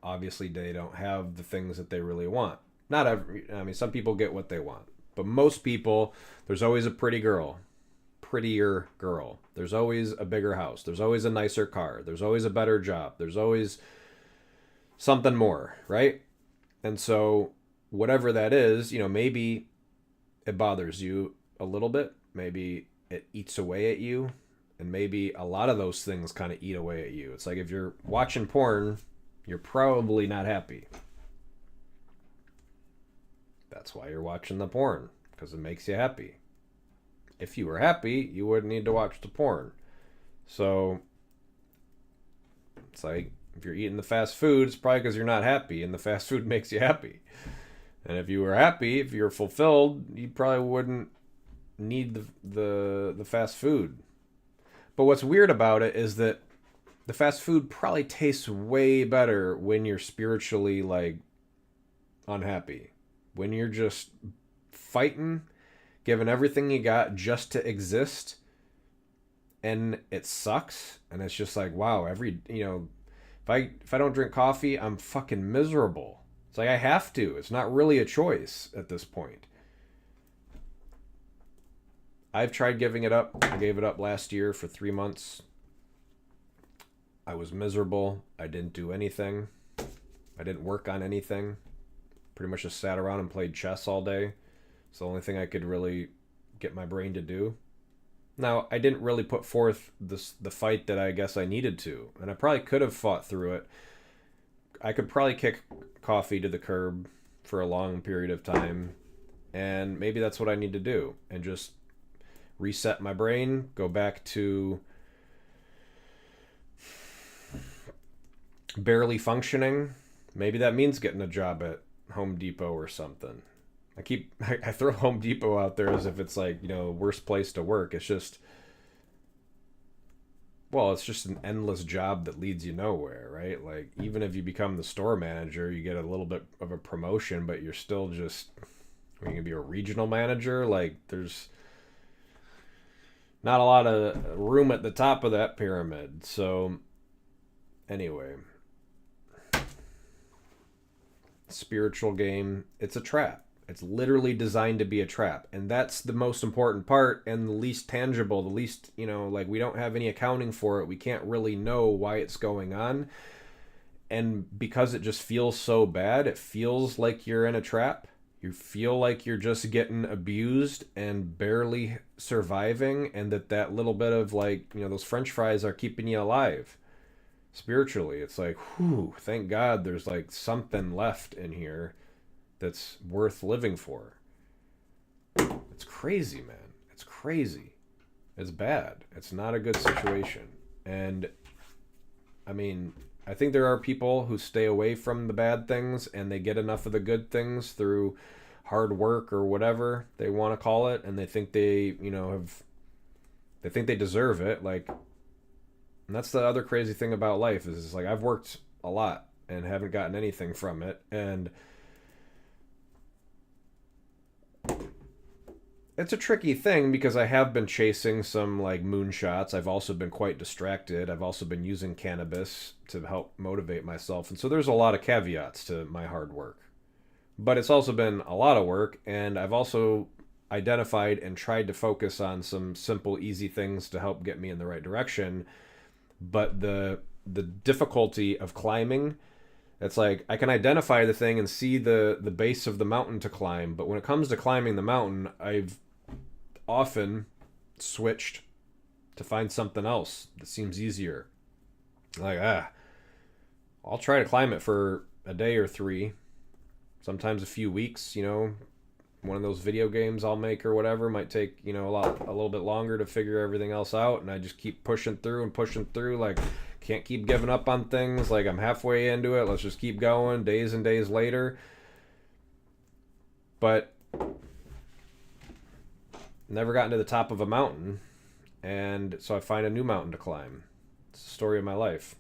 obviously they don't have the things that they really want. Not every, I mean, some people get what they want, but most people, there's always a prettier girl. There's always a bigger house. There's always a nicer car. There's always a better job. There's always something more, right? And so whatever that is, maybe it bothers you a little bit. Maybe it eats away at you. And maybe a lot of those things kind of eat away at you. It's like if you're watching porn, you're probably not happy. That's why you're watching the porn, because it makes you happy. If you were happy, you wouldn't need to watch the porn. So it's like if you're eating the fast food, it's probably because you're not happy, and the fast food makes you happy. And if you were happy, if you were fulfilled, you probably wouldn't need the fast food. But what's weird about it is that the fast food probably tastes way better when you're spiritually like unhappy. When you're just fighting, giving everything you got just to exist, and it sucks, and it's just like, wow, if I don't drink coffee, I'm fucking miserable. It's like I have to. It's not really a choice at this point. I've tried giving it up. I gave it up last year for 3 months. I was miserable. I didn't do anything. I didn't work on anything. Pretty much just sat around and played chess all day. It's the only thing I could really get my brain to do. Now, I didn't really put forth the fight that I guess I needed to. And I probably could have fought through it. I could probably kick coffee to the curb for a long period of time. And maybe that's what I need to do. And just reset my brain, go back to barely functioning. Maybe that means getting a job at Home Depot or something. I throw Home Depot out there as if it's like, worst place to work. It's just an endless job that leads you nowhere, right? Like, even if you become the store manager, you get a little bit of a promotion, but you're still just, you can be a regional manager. Like, there's not a lot of room at the top of that pyramid. So, anyway, spiritual game, it's a trap. It's literally designed to be a trap. And that's the most important part and the least tangible, the least, we don't have any accounting for it. We can't really know why it's going on. And because it just feels so bad, it feels like you're in a trap. You feel like you're just getting abused and barely surviving, and that little bit of those French fries are keeping you alive. Spiritually, it's like, whew, thank God there's like something left in here that's worth living for. It's crazy, man. It's crazy. It's bad. It's not a good situation. And I mean, I think there are people who stay away from the bad things and they get enough of the good things through hard work or whatever they want to call it, and they think they deserve it. Like, and that's the other crazy thing about life is it's like I've worked a lot and haven't gotten anything from it, and it's a tricky thing because I have been chasing some like moonshots. I've also been quite distracted. I've also been using cannabis to help motivate myself. And so there's a lot of caveats to my hard work. But it's also been a lot of work, and I've also identified and tried to focus on some simple, easy things to help get me in the right direction. But the difficulty of climbing, it's like I can identify the thing and see the base of the mountain to climb, but when it comes to climbing the mountain, I've often switched to find something else that seems easier. Like, I'll try to climb it for a day or 3, sometimes a few weeks. One of those video games I'll make or whatever might take a little bit longer to figure everything else out, and I just keep pushing through. Like, can't keep giving up on things. Like, I'm halfway into it, let's just keep going. Days and days later, but never gotten to the top of a mountain, and so I find a new mountain to climb. It's the story of my life.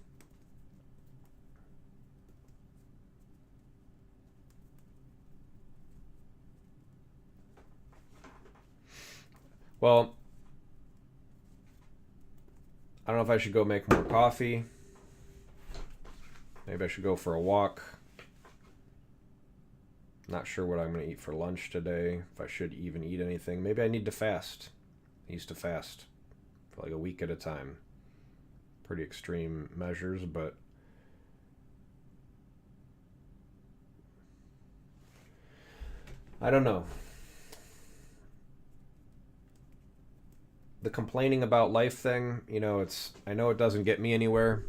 Well, I don't know if I should go make more coffee. Maybe I should go for a walk. Not sure what I'm going to eat for lunch today. If I should even eat anything. Maybe I need to fast. I used to fast for like a week at a time. Pretty extreme measures, but I don't know. the complaining about life thing, I know it doesn't get me anywhere.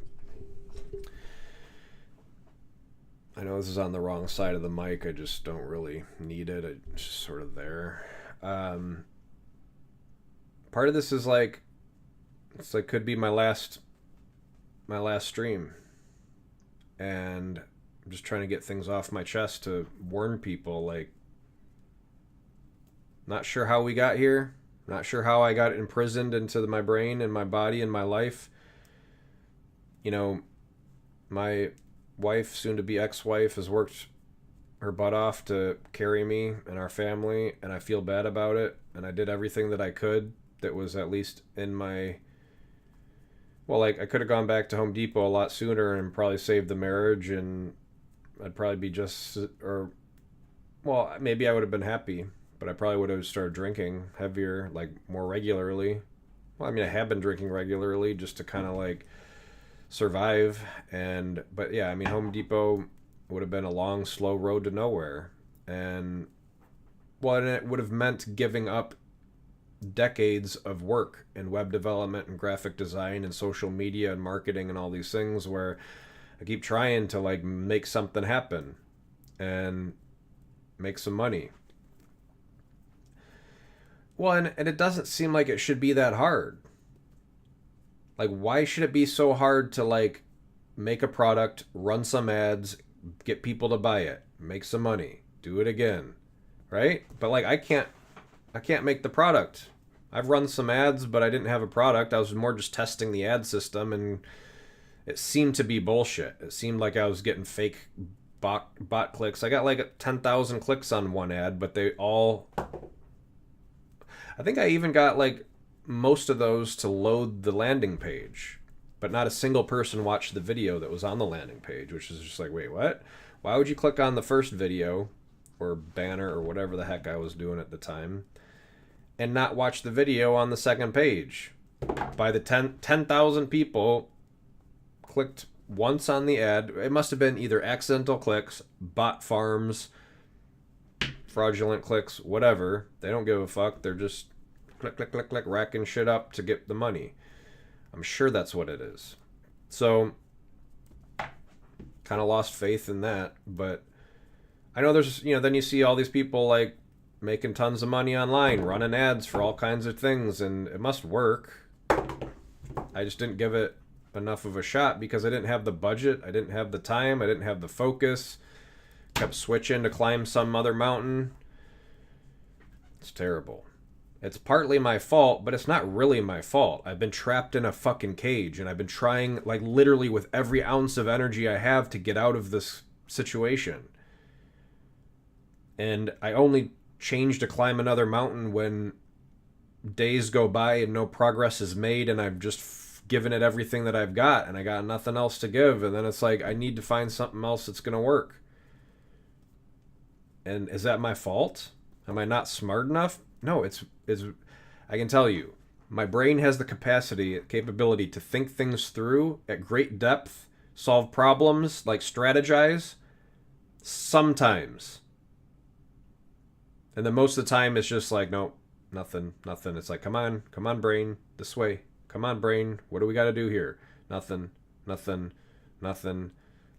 I know this is on the wrong side of the mic. I just don't really need it. It's just sort of there. Part of this is like, it's like could be my last stream, and I'm just trying to get things off my chest to warn people. Like, not sure how we got here. Not sure how I got imprisoned into my brain and my body and my life. My wife, soon to be ex-wife, has worked her butt off to carry me and our family, and I feel bad about it. And I did everything that I could that was at least in my... Well, like, I could have gone back to Home Depot a lot sooner and probably saved the marriage, and I'd probably be just... Or, well, maybe I would have been happy, but I probably would have started drinking heavier, like, more regularly. Well, I mean, I have been drinking regularly just to kind of, like, survive. But yeah, I mean, Home Depot would have been a long, slow road to nowhere. And, well, and it would have meant giving up decades of work in web development and graphic design and social media and marketing and all these things, where I keep trying to, like, make something happen and make some money. Well, and it doesn't seem like it should be that hard. Like, why should it be so hard to, like, make a product, run some ads, get people to buy it, make some money, do it again, right? But, like, I can't make the product. I've run some ads, but I didn't have a product. I was more just testing the ad system, and it seemed to be bullshit. It seemed like I was getting fake bot clicks. I got like 10,000 clicks on one ad, but they all... I think I even got, like, most of those to load the landing page, but not a single person watched the video that was on the landing page, which is just like, wait, what? Why would you click on the first video or banner or whatever the heck I was doing at the time and not watch the video on the second page? By the 10,000 people clicked once on the ad. It must have been either accidental clicks, bot farms, fraudulent clicks, whatever. They don't give a fuck. They're just click, click, click, click, racking shit up to get the money. I'm sure that's what it is. So, kind of lost faith in that. But I know there's, then you see all these people, like, making tons of money online, running ads for all kinds of things, and it must work. I just didn't give it enough of a shot because I didn't have the budget, I didn't have the time, I didn't have the focus. Kept switching to climb some other mountain. It's terrible. It's partly my fault, but it's not really my fault. I've been trapped in a fucking cage, and I've been trying, like, literally with every ounce of energy I have to get out of this situation. And I only change to climb another mountain when days go by and no progress is made, and I've just given it everything that I've got, and I got nothing else to give. And then it's like, I need to find something else that's going to work. And is that my fault? Am I not smart enough? No, it's I can tell you, my brain has the capability to think things through at great depth, solve problems, like strategize, sometimes. And then most of the time it's just like, nope, nothing. It's like, come on, brain, this way. Come on, brain, what do we got to do here? Nothing.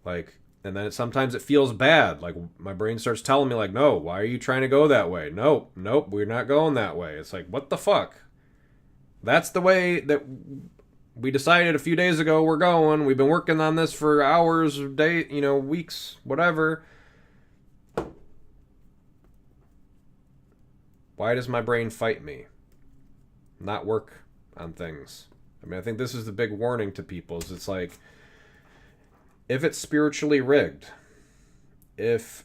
Like, and then sometimes it feels bad. Like, my brain starts telling me, like, no, why are you trying to go that way? Nope, we're not going that way. It's like, what the fuck? That's the way that we decided a few days ago we're going. We've been working on this for hours, weeks, whatever. Why does my brain fight me? Not work on things. I mean, I think this is the big warning to people, is it's like, if it's spiritually rigged, if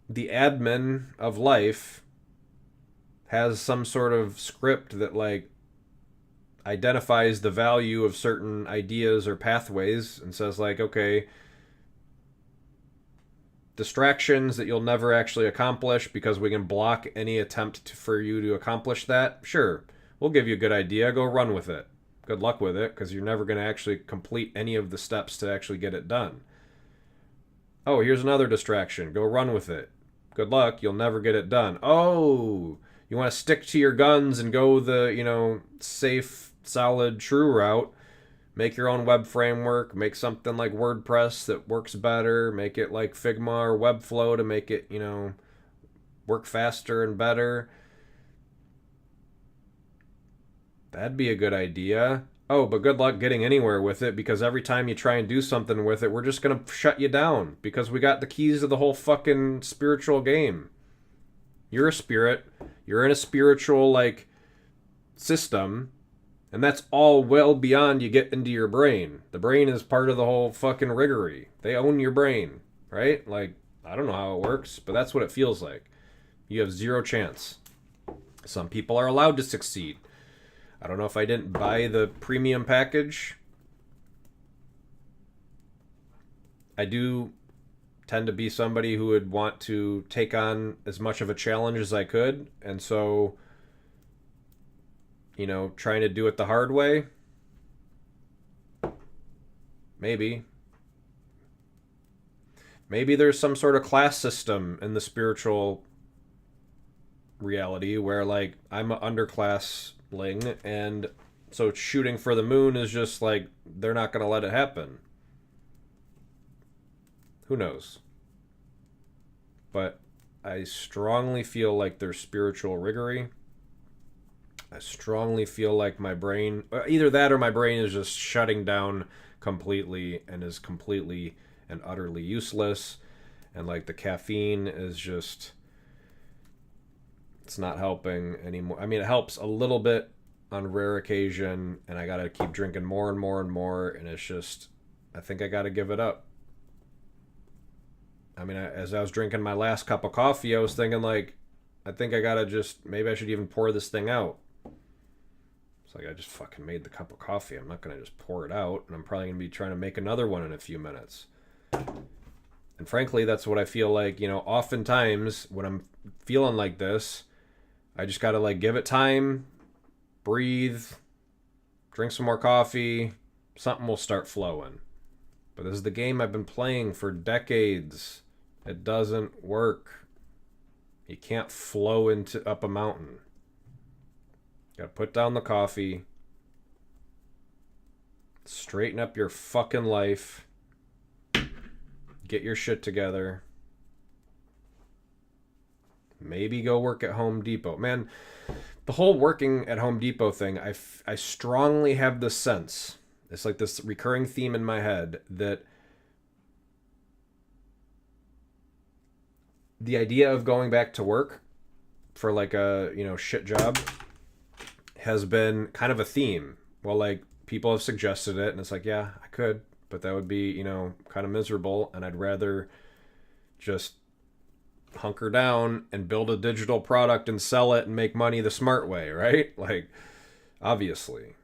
the admin of life has some sort of script that, like, identifies the value of certain ideas or pathways and says, like, okay, distractions that you'll never actually accomplish because we can block any attempt for you to accomplish that, sure, we'll give you a good idea, go run with it. Good luck with it, because you're never going to actually complete any of the steps to actually get it done. Oh, here's another distraction. Go run with it. Good luck, you'll never get it done. Oh, you want to stick to your guns and go the, safe, solid, true route, make your own web framework, make something like WordPress that works better, make it like Figma or Webflow to make it, work faster and better. That'd be a good idea. Oh, but good luck getting anywhere with it, because every time you try and do something with it, we're just going to shut you down because we got the keys to the whole fucking spiritual game. You're a spirit. You're in a spiritual, system, and that's all well beyond you get into your brain. The brain is part of the whole fucking riggery. They own your brain, right? I don't know how it works, but that's what it feels like. You have zero chance. Some people are allowed to succeed. I don't know if I didn't buy the premium package. I do tend to be somebody who would want to take on as much of a challenge as I could. And so, trying to do it the hard way. Maybe. Maybe there's some sort of class system in the spiritual reality where, I'm an underclassling, and so shooting for the moon is just they're not going to let it happen. Who knows? But I strongly feel like there's spiritual riggery. I strongly feel like my brain, either that or my brain is just shutting down completely and is completely and utterly useless. And the caffeine is just, it's not helping anymore. I mean, it helps a little bit on rare occasion, and I got to keep drinking more and more and more. And it's just, I think I got to give it up. I mean, as I was drinking my last cup of coffee, I was thinking I think I got to just, maybe I should even pour this thing out. It's I just fucking made the cup of coffee. I'm not going to just pour it out, and I'm probably going to be trying to make another one in a few minutes. And frankly, that's what I feel like, oftentimes when I'm feeling like this, I just got to give it time, breathe, drink some more coffee, something will start flowing. But this is the game I've been playing for decades. It doesn't work. You can't flow up a mountain. Gotta put down the coffee. Straighten up your fucking life. Get your shit together. Maybe go work at Home Depot. Man, the whole working at Home Depot thing, I strongly have this sense. It's this recurring theme in my head that the idea of going back to work for a, shit job has been kind of a theme. Well, people have suggested it, and it's yeah, I could, but that would be, kind of miserable, and I'd rather just hunker down and build a digital product and sell it and make money the smart way, right? Obviously.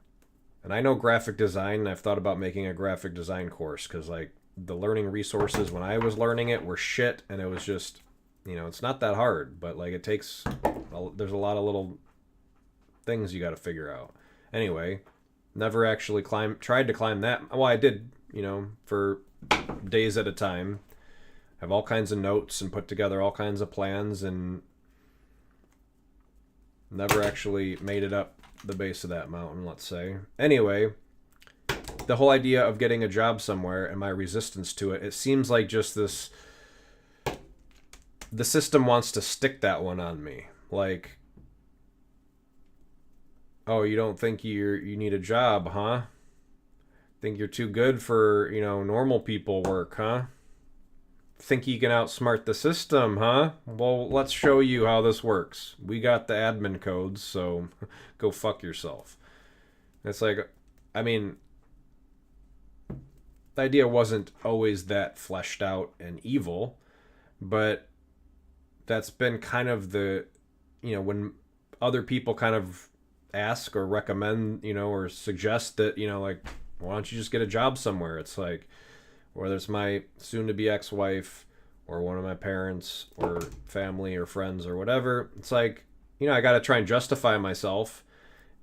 And I know graphic design, and I've thought about making a graphic design course, because the learning resources when I was learning it were shit, and it was just, it's not that hard, but it takes, there's a lot of little things you got to figure out. Anyway, never actually tried to climb that. Well, I did, for days at a time. Have all kinds of notes and put together all kinds of plans, and never actually made it up the base of that mountain, let's say. Anyway, the whole idea of getting a job somewhere and my resistance to it, it seems like just this, the system wants to stick that one on me. Oh, you don't think you need a job, huh? Think you're too good for, normal people work, huh? Think you can outsmart the system, huh? Well, let's show you how this works. We got the admin codes, so go fuck yourself. It's I mean, the idea wasn't always that fleshed out and evil, but that's been kind of the, when other people kind of ask or recommend, or suggest that, why don't you just get a job somewhere? It's whether it's my soon-to-be ex-wife or one of my parents or family or friends or whatever, it's I got to try and justify myself.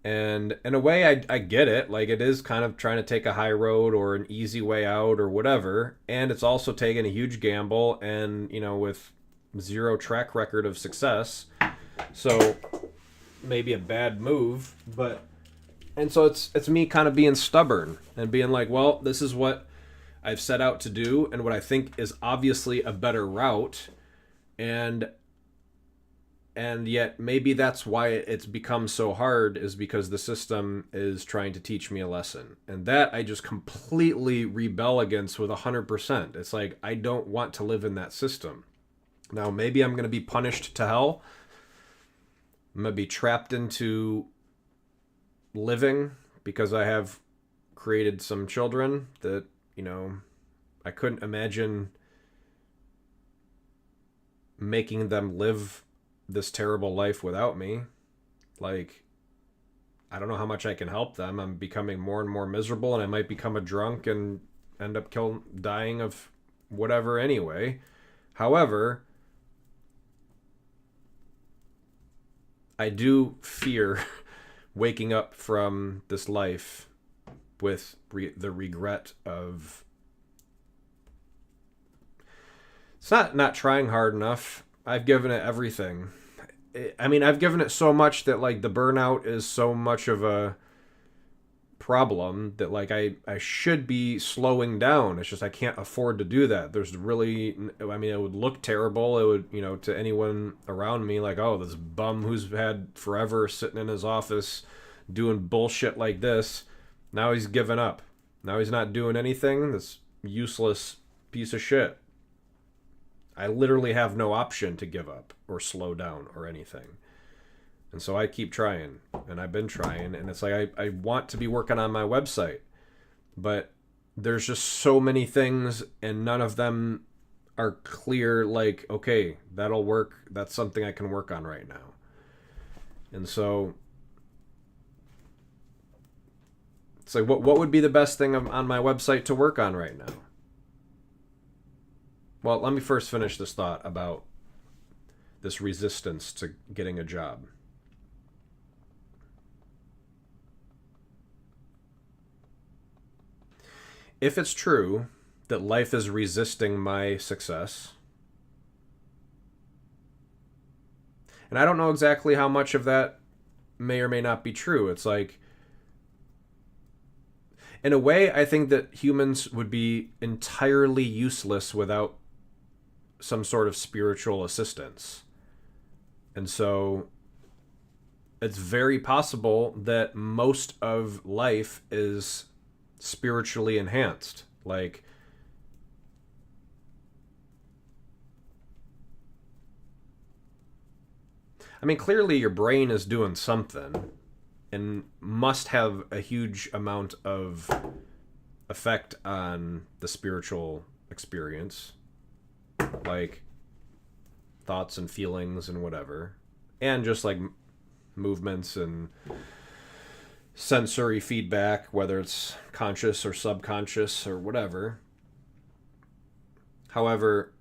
And in a way, I get it. It is kind of trying to take a high road or an easy way out or whatever. And it's also taking a huge gamble and, with zero track record of success. So maybe a bad move, but and so it's me kind of being stubborn and being like, well, this is what I've set out to do and what I think is obviously a better route, and yet maybe that's why it's become so hard, is because the system is trying to teach me a lesson, and that I just completely rebel against with 100%. It's like, I don't want to live in that system. Now maybe I'm going to be punished to hell. I'm going to be trapped into living because I have created some children that, I couldn't imagine making them live this terrible life without me. Like, I don't know how much I can help them. I'm becoming more and more miserable, and I might become a drunk and end up dying of whatever anyway. However, I do fear waking up from this life with the regret of, it's not trying hard enough. I've given it everything. I mean, I've given it so much that, like, the burnout is so much of a problem that, like, I should be slowing down. It's just I can't afford to do that. There's really, I mean, it would look terrible. It would, to anyone around me, like, oh, this bum who's had forever sitting in his office doing bullshit like this, now he's given up. Now he's not doing anything. This useless piece of shit. I literally have no option to give up or slow down or anything. And so I keep trying, and I've been trying, and it's like I want to be working on my website, but there's just so many things, and none of them are clear, like, okay, that'll work. That's something I can work on right now. And so it's like, what would be the best thing on my website to work on right now? Well, let me first finish this thought about this resistance to getting a job. If it's true that life is resisting my success, and I don't know exactly how much of that may or may not be true. It's like, in a way, I think that humans would be entirely useless without some sort of spiritual assistance. And so it's very possible that most of life is spiritually enhanced. Like, I mean, clearly your brain is doing something and must have a huge amount of effect on the spiritual experience, like thoughts and feelings and whatever, and just like movements and sensory feedback, whether it's conscious or subconscious or whatever. However,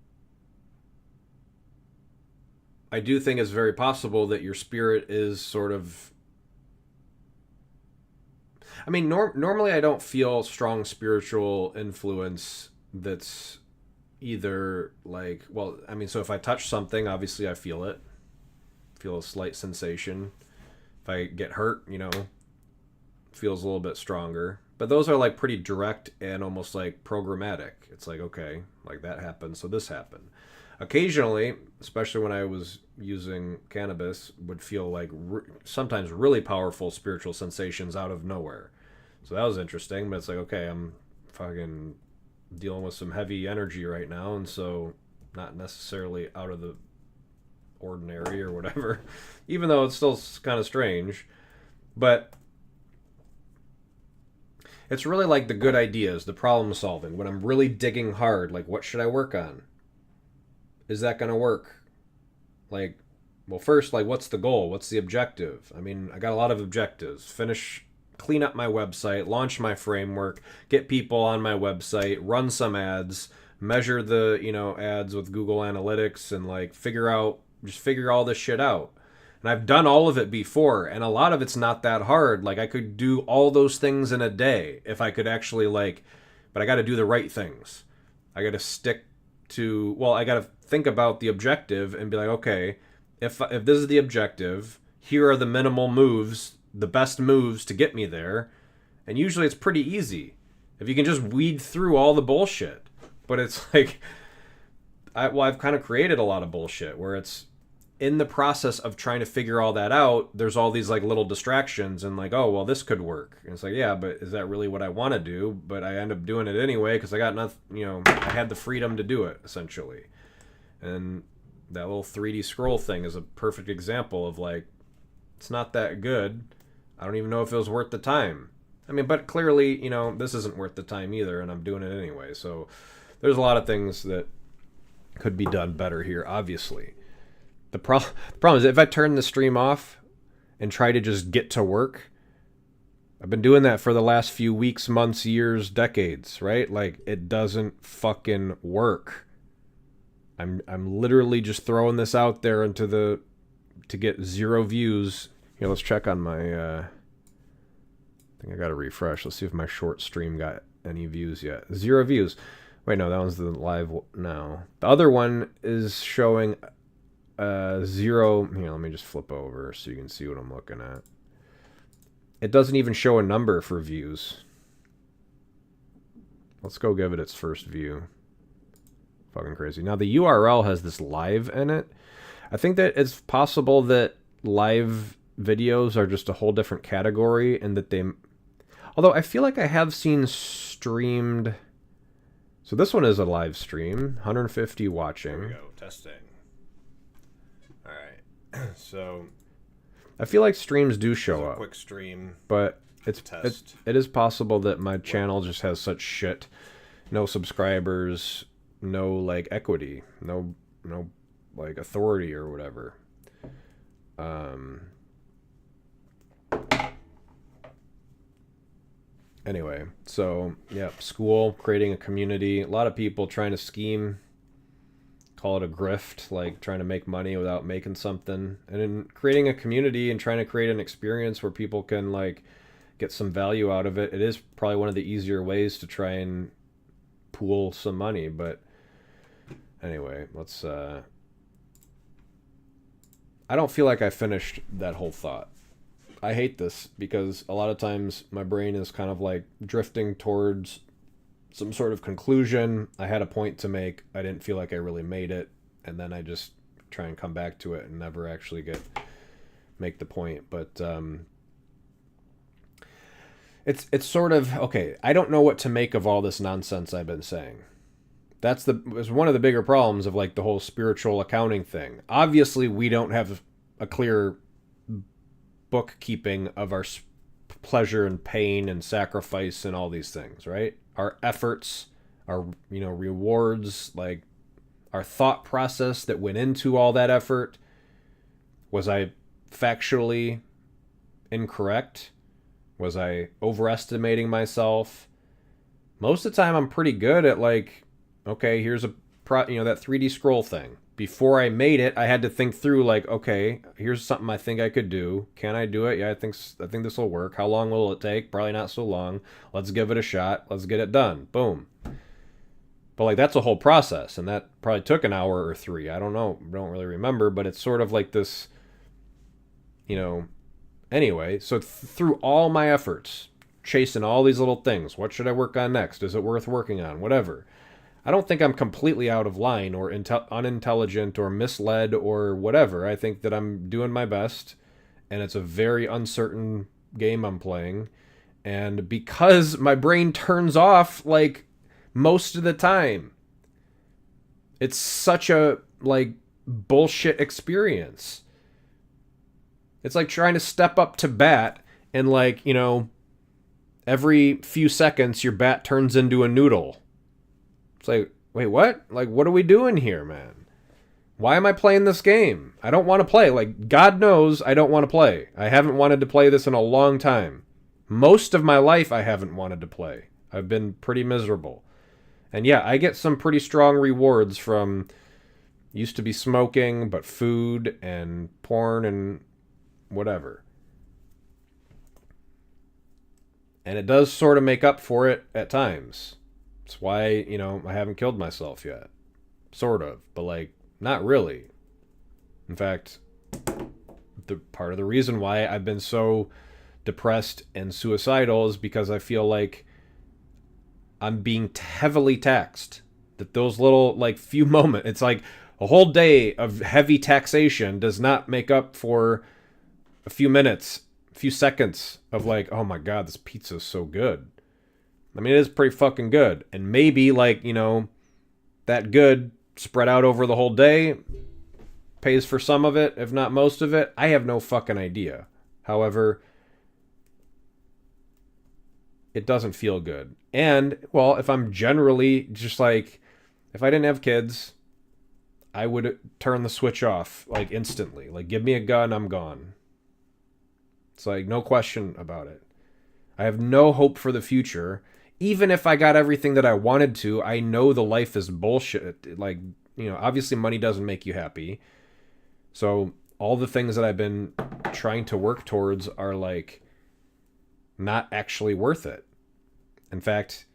I do think it's very possible that your spirit is sort of, I mean, normally I don't feel strong spiritual influence that's either like, well, I mean, so if I touch something, obviously I feel it. Feel a slight sensation. If I get hurt, feels a little bit stronger. But those are like pretty direct and almost like programmatic. It's like, okay, like that happened, so this happened. Occasionally, especially when I was using cannabis, would feel like sometimes really powerful spiritual sensations out of nowhere. So that was interesting, but it's like, okay, I'm fucking dealing with some heavy energy right now, and so not necessarily out of the ordinary or whatever, even though it's still kind of strange. But it's really like the good ideas, the problem solving, when I'm really digging hard, like, what should I work on? Is that going to work? Like, well, first, like, what's the goal? What's the objective? I mean, I got a lot of objectives. Clean up my website, launch my framework, get people on my website, run some ads, measure the, ads with Google Analytics, and like figure all this shit out. And I've done all of it before, and a lot of it's not that hard. Like, I could do all those things in a day if I could actually, but I got to do the right things. I got to stick to, I got to think about the objective and be like, okay, if this is the objective, here are the minimal moves, the best moves to get me there. And usually it's pretty easy if you can just weed through all the bullshit. But it's like, I've kind of created a lot of bullshit where it's in the process of trying to figure all that out, there's all these like little distractions and like, oh, well, this could work. And it's like, yeah, but is that really what I want to do? But I end up doing it anyway because I got nothing, I had the freedom to do it, essentially. And that little 3D scroll thing is a perfect example of like, it's not that good. I don't even know if it was worth the time. I mean, but clearly, this isn't worth the time either, and I'm doing it anyway. So there's a lot of things that could be done better here, obviously. The problem is if I turn the stream off and try to just get to work, I've been doing that for the last few weeks, months, years, decades, right? Like, it doesn't fucking work. I'm literally just throwing this out there to get 0 views. Here, let's check on my... I think I got to refresh. Let's see if my short stream got any views yet. 0 views. Wait, no, that one's the live now. The other one is showing 0. Here, let me just flip over so you can see what I'm looking at. It doesn't even show a number for views. Let's go give it its first view. Fucking crazy. Now, the URL has this live in it. I think that it's possible that live videos are just a whole different category and that they... Although I feel like I have seen streamed... So this one is a live stream. 150 watching. There we go. Testing. All right. So... I feel like streams do show up. Quick stream. But it is possible that my channel just has such shit. No subscribers, no like equity, no like authority or whatever. Anyway, so yeah, school, creating a community, a lot of people trying to scheme, call it a grift, like trying to make money without making something, and in creating a community and trying to create an experience where people can like get some value out of it. It is probably one of the easier ways to try and pool some money. But anyway, let's I don't feel like I finished that whole thought. I hate this because a lot of times my brain is kind of like drifting towards some sort of conclusion. I had a point to make. I didn't feel like I really made it. And then I just try and come back to it and never actually make the point. But it's sort of, okay, I don't know what to make of all this nonsense I've been saying. It's one of the bigger problems of like the whole spiritual accounting thing. Obviously, we don't have a clear bookkeeping of our pleasure and pain and sacrifice and all these things, right? Our efforts, our rewards, like our thought process that went into all that effort. Was I factually incorrect? Was I overestimating myself? Most of the time I'm pretty good at like, okay, here's that 3D scroll thing. Before I made it, I had to think through like, okay, here's something I think I could do. Can I do it? Yeah, I think this will work. How long will it take? Probably not so long. Let's give it a shot. Let's get it done. Boom. But like that's a whole process, and that probably took an hour or 3. I don't know. Don't really remember, but it's sort of like this, anyway, so through all my efforts, chasing all these little things, what should I work on next? Is it worth working on? Whatever. I don't think I'm completely out of line or unintelligent or misled or whatever. I think that I'm doing my best, and it's a very uncertain game I'm playing. And because my brain turns off like most of the time, it's such a like bullshit experience. It's like trying to step up to bat and like, every few seconds your bat turns into a noodle. It's like, wait, what? Like, what are we doing here, man? Why am I playing this game? I don't want to play. Like, God knows I don't want to play. I haven't wanted to play this in a long time. Most of my life I haven't wanted to play. I've been pretty miserable. And yeah, I get some pretty strong rewards from used to be smoking, but food and porn and whatever. And it does sort of make up for it at times. That's why, I haven't killed myself yet. Sort of, but like, not really. In fact, the part of the reason why I've been so depressed and suicidal is because I feel like I'm being heavily taxed. That those little like few moments, it's like a whole day of heavy taxation does not make up for a few minutes, a few seconds of like, oh my god, this pizza is so good. I mean, it is pretty fucking good. And maybe like, that good spread out over the whole day pays for some of it, if not most of it. I have no fucking idea. However, it doesn't feel good. And, well, if I'm generally just like, if I didn't have kids, I would turn the switch off like instantly. Like, give me a gun, I'm gone. It's like, no question about it. I have no hope for the future. Even if I got everything that I wanted to, I know the life is bullshit. Like, obviously money doesn't make you happy. So all the things that I've been trying to work towards are like not actually worth it. In fact,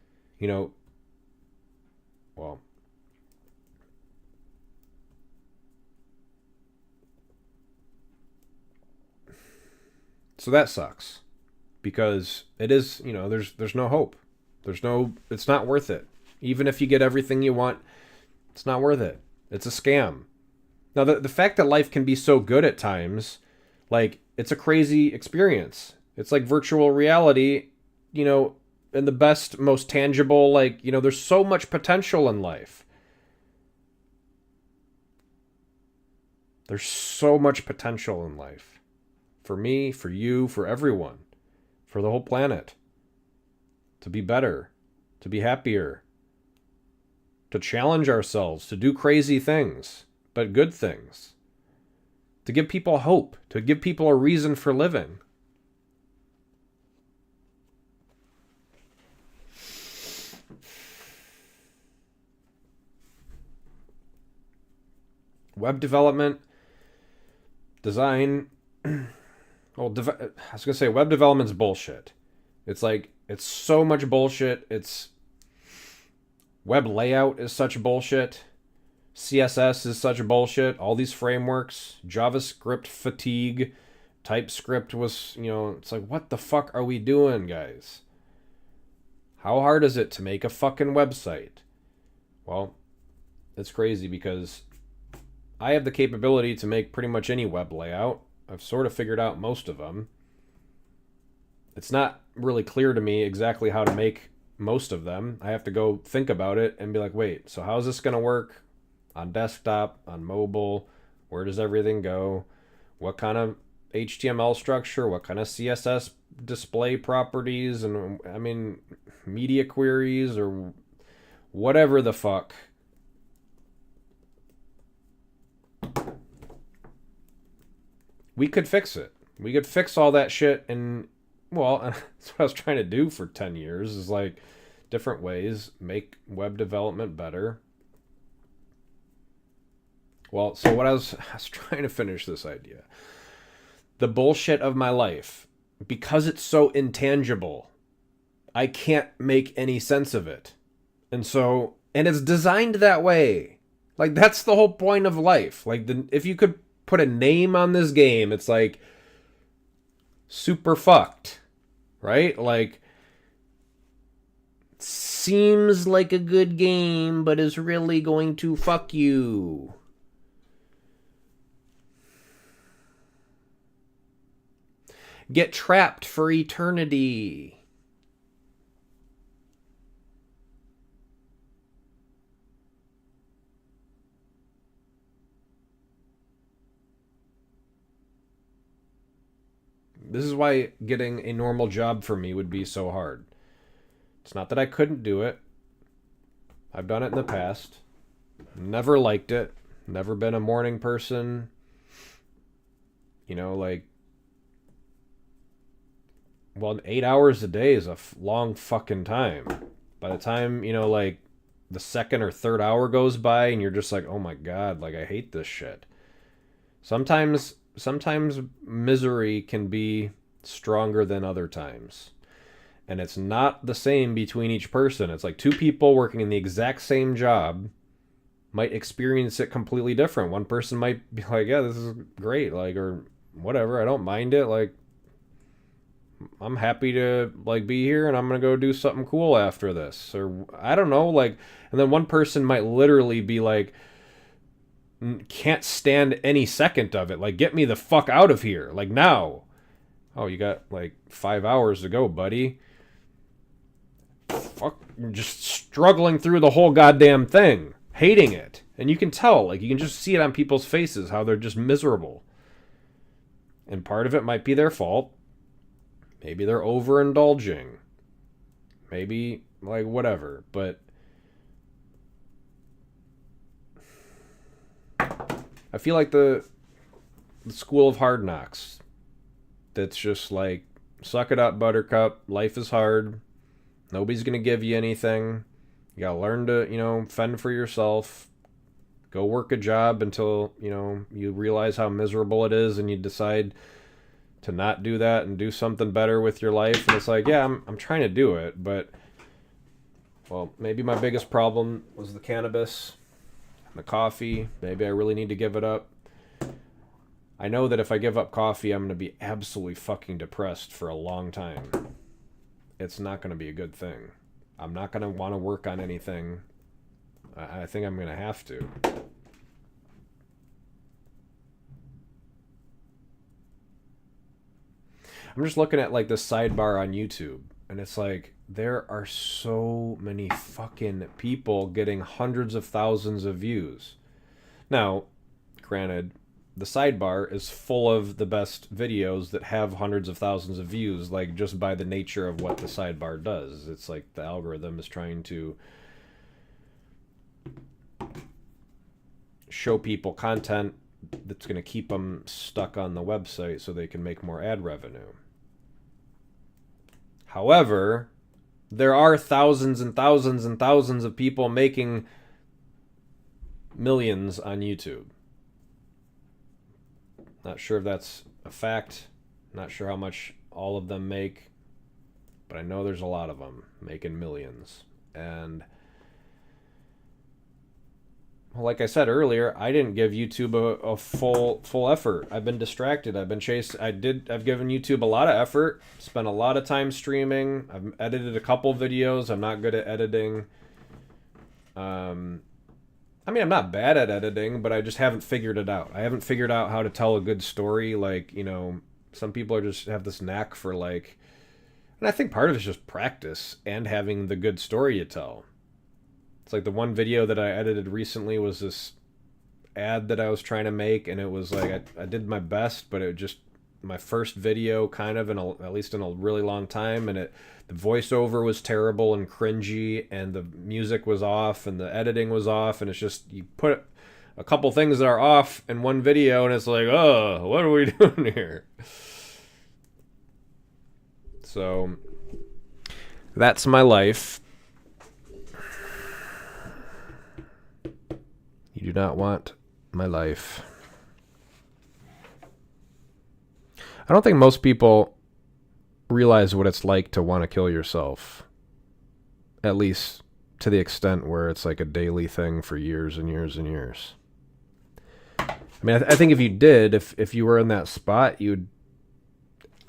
well, so that sucks because it is, there's no hope. It's not worth it. Even if you get everything you want, it's not worth it. It's a scam. Now, the fact that life can be so good at times, like, it's a crazy experience. It's like virtual reality, in the best, most tangible, like, there's so much potential in life. There's so much potential in life. For me, for you, for everyone. For the whole planet. To be better. To be happier. To challenge ourselves. To do crazy things. But good things. To give people hope. To give people a reason for living. Web development, design. Well, I was going to say web development's bullshit. It's like, it's so much bullshit. Web layout is such bullshit. CSS is such bullshit. All these frameworks, JavaScript fatigue, TypeScript was, it's like, what the fuck are we doing, guys? How hard is it to make a fucking website? Well, it's crazy because I have the capability to make pretty much any web layout. I've sort of figured out most of them. It's not really clear to me exactly how to make most of them. I have to go think about it and be like, wait, so how's this going to work on desktop, on mobile? Where does everything go? What kind of HTML structure? What kind of CSS display properties? And I mean, media queries or whatever the fuck. We could fix it. We could fix all that shit and, well, that's what I was trying to do for 10 years is like different ways, make web development better. Well, so what I was trying to finish this idea. The bullshit of my life, because it's so intangible, I can't make any sense of it. And it's designed that way. Like, that's the whole point of life. Like, if you could put a name on this game, it's like super fucked, right? Like, seems like a good game, but is really going to fuck you. Get trapped for eternity. This is why getting a normal job for me would be so hard. It's not that I couldn't do it. I've done it in the past. Never liked it. Never been a morning person. Like, well, 8 hours a day is a long fucking time. By the time, like, the second or third hour goes by and you're just like, oh my god, like, I hate this shit. Sometimes misery can be stronger than other times. And it's not the same between each person. It's like two people working in the exact same job might experience it completely different. One person might be like, yeah, this is great. Like, or whatever. I don't mind it. Like, I'm happy to like be here, and I'm gonna go do something cool after this, or I don't know. Like, and then one person might literally be like, can't stand any second of it. Like, get me the fuck out of here. Like, now. Oh, you got like 5 hours to go, buddy. Fuck, you're just struggling through the whole goddamn thing, hating it. And you can tell, like, you can just see it on people's faces how they're just miserable. And part of it might be their fault. Maybe they're overindulging. Maybe, like, whatever. But I feel like the school of hard knocks. That's just like, suck it up, buttercup. Life is hard. Nobody's going to give you anything. You got to learn to, fend for yourself. Go work a job until, you realize how miserable it is and you decide to not do that and do something better with your life. And it's like, yeah, I'm trying to do it, but, well, maybe my biggest problem was the cannabis and the coffee. Maybe I really need to give it up. I know that if I give up coffee, I'm going to be absolutely fucking depressed for a long time. It's not going to be a good thing. I'm not going to want to work on anything. I think I'm going to have to. I'm just looking at like this sidebar on YouTube, and it's like there are so many fucking people getting hundreds of thousands of views. Now, granted, the sidebar is full of the best videos that have hundreds of thousands of views, like just by the nature of what the sidebar does. It's like the algorithm is trying to show people content that's going to keep them stuck on the website so they can make more ad revenue. However, there are thousands and thousands and thousands of people making millions on YouTube. Not sure if that's a fact. Not sure how much all of them make. But I know there's a lot of them making millions. And, well, like I said earlier, I didn't give YouTube a full effort. I've been distracted. I've been chased. I've given YouTube a lot of effort. Spent a lot of time streaming. I've edited a couple videos. I'm not good at editing. I'm not bad at editing, but I just haven't figured it out. I haven't figured out how to tell a good story. Like, some people are just have this knack for like, and I think part of it's just practice and having the good story you tell. It's like the one video that I edited recently was this ad that I was trying to make, and it was like I did my best, but it just my first video kind of at least in a really long time, and the voiceover was terrible and cringy, and the music was off, and the editing was off, and it's just you put a couple things that are off in one video, and it's like, oh, what are we doing here? So that's my life. You do not want my life. I don't think most people realize what it's like to want to kill yourself. At least to the extent where it's like a daily thing for years and years and years. I mean, I think if you did, if you were in that spot,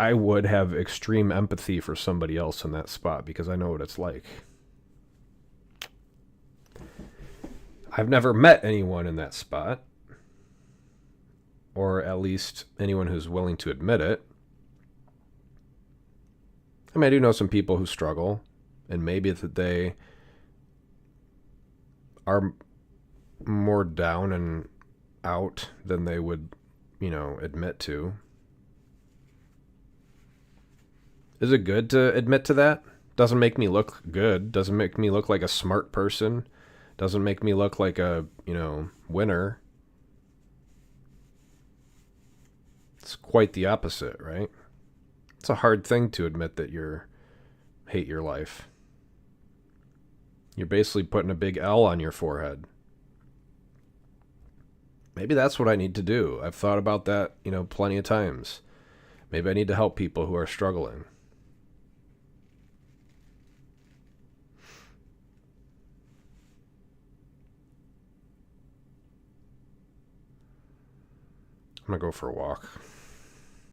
I would have extreme empathy for somebody else in that spot because I know what it's like. I've never met anyone in that spot, or at least anyone who's willing to admit it. I mean, I do know some people who struggle, and maybe that they are more down and out than they would, admit to. Is it good to admit to that? Doesn't make me look good. Doesn't make me look like a smart person. Doesn't make me look like a, winner. It's quite the opposite, right? It's a hard thing to admit that you hate your life. You're basically putting a big L on your forehead. Maybe that's what I need to do. I've thought about that, plenty of times. Maybe I need to help people who are struggling. I'm going to go for a walk.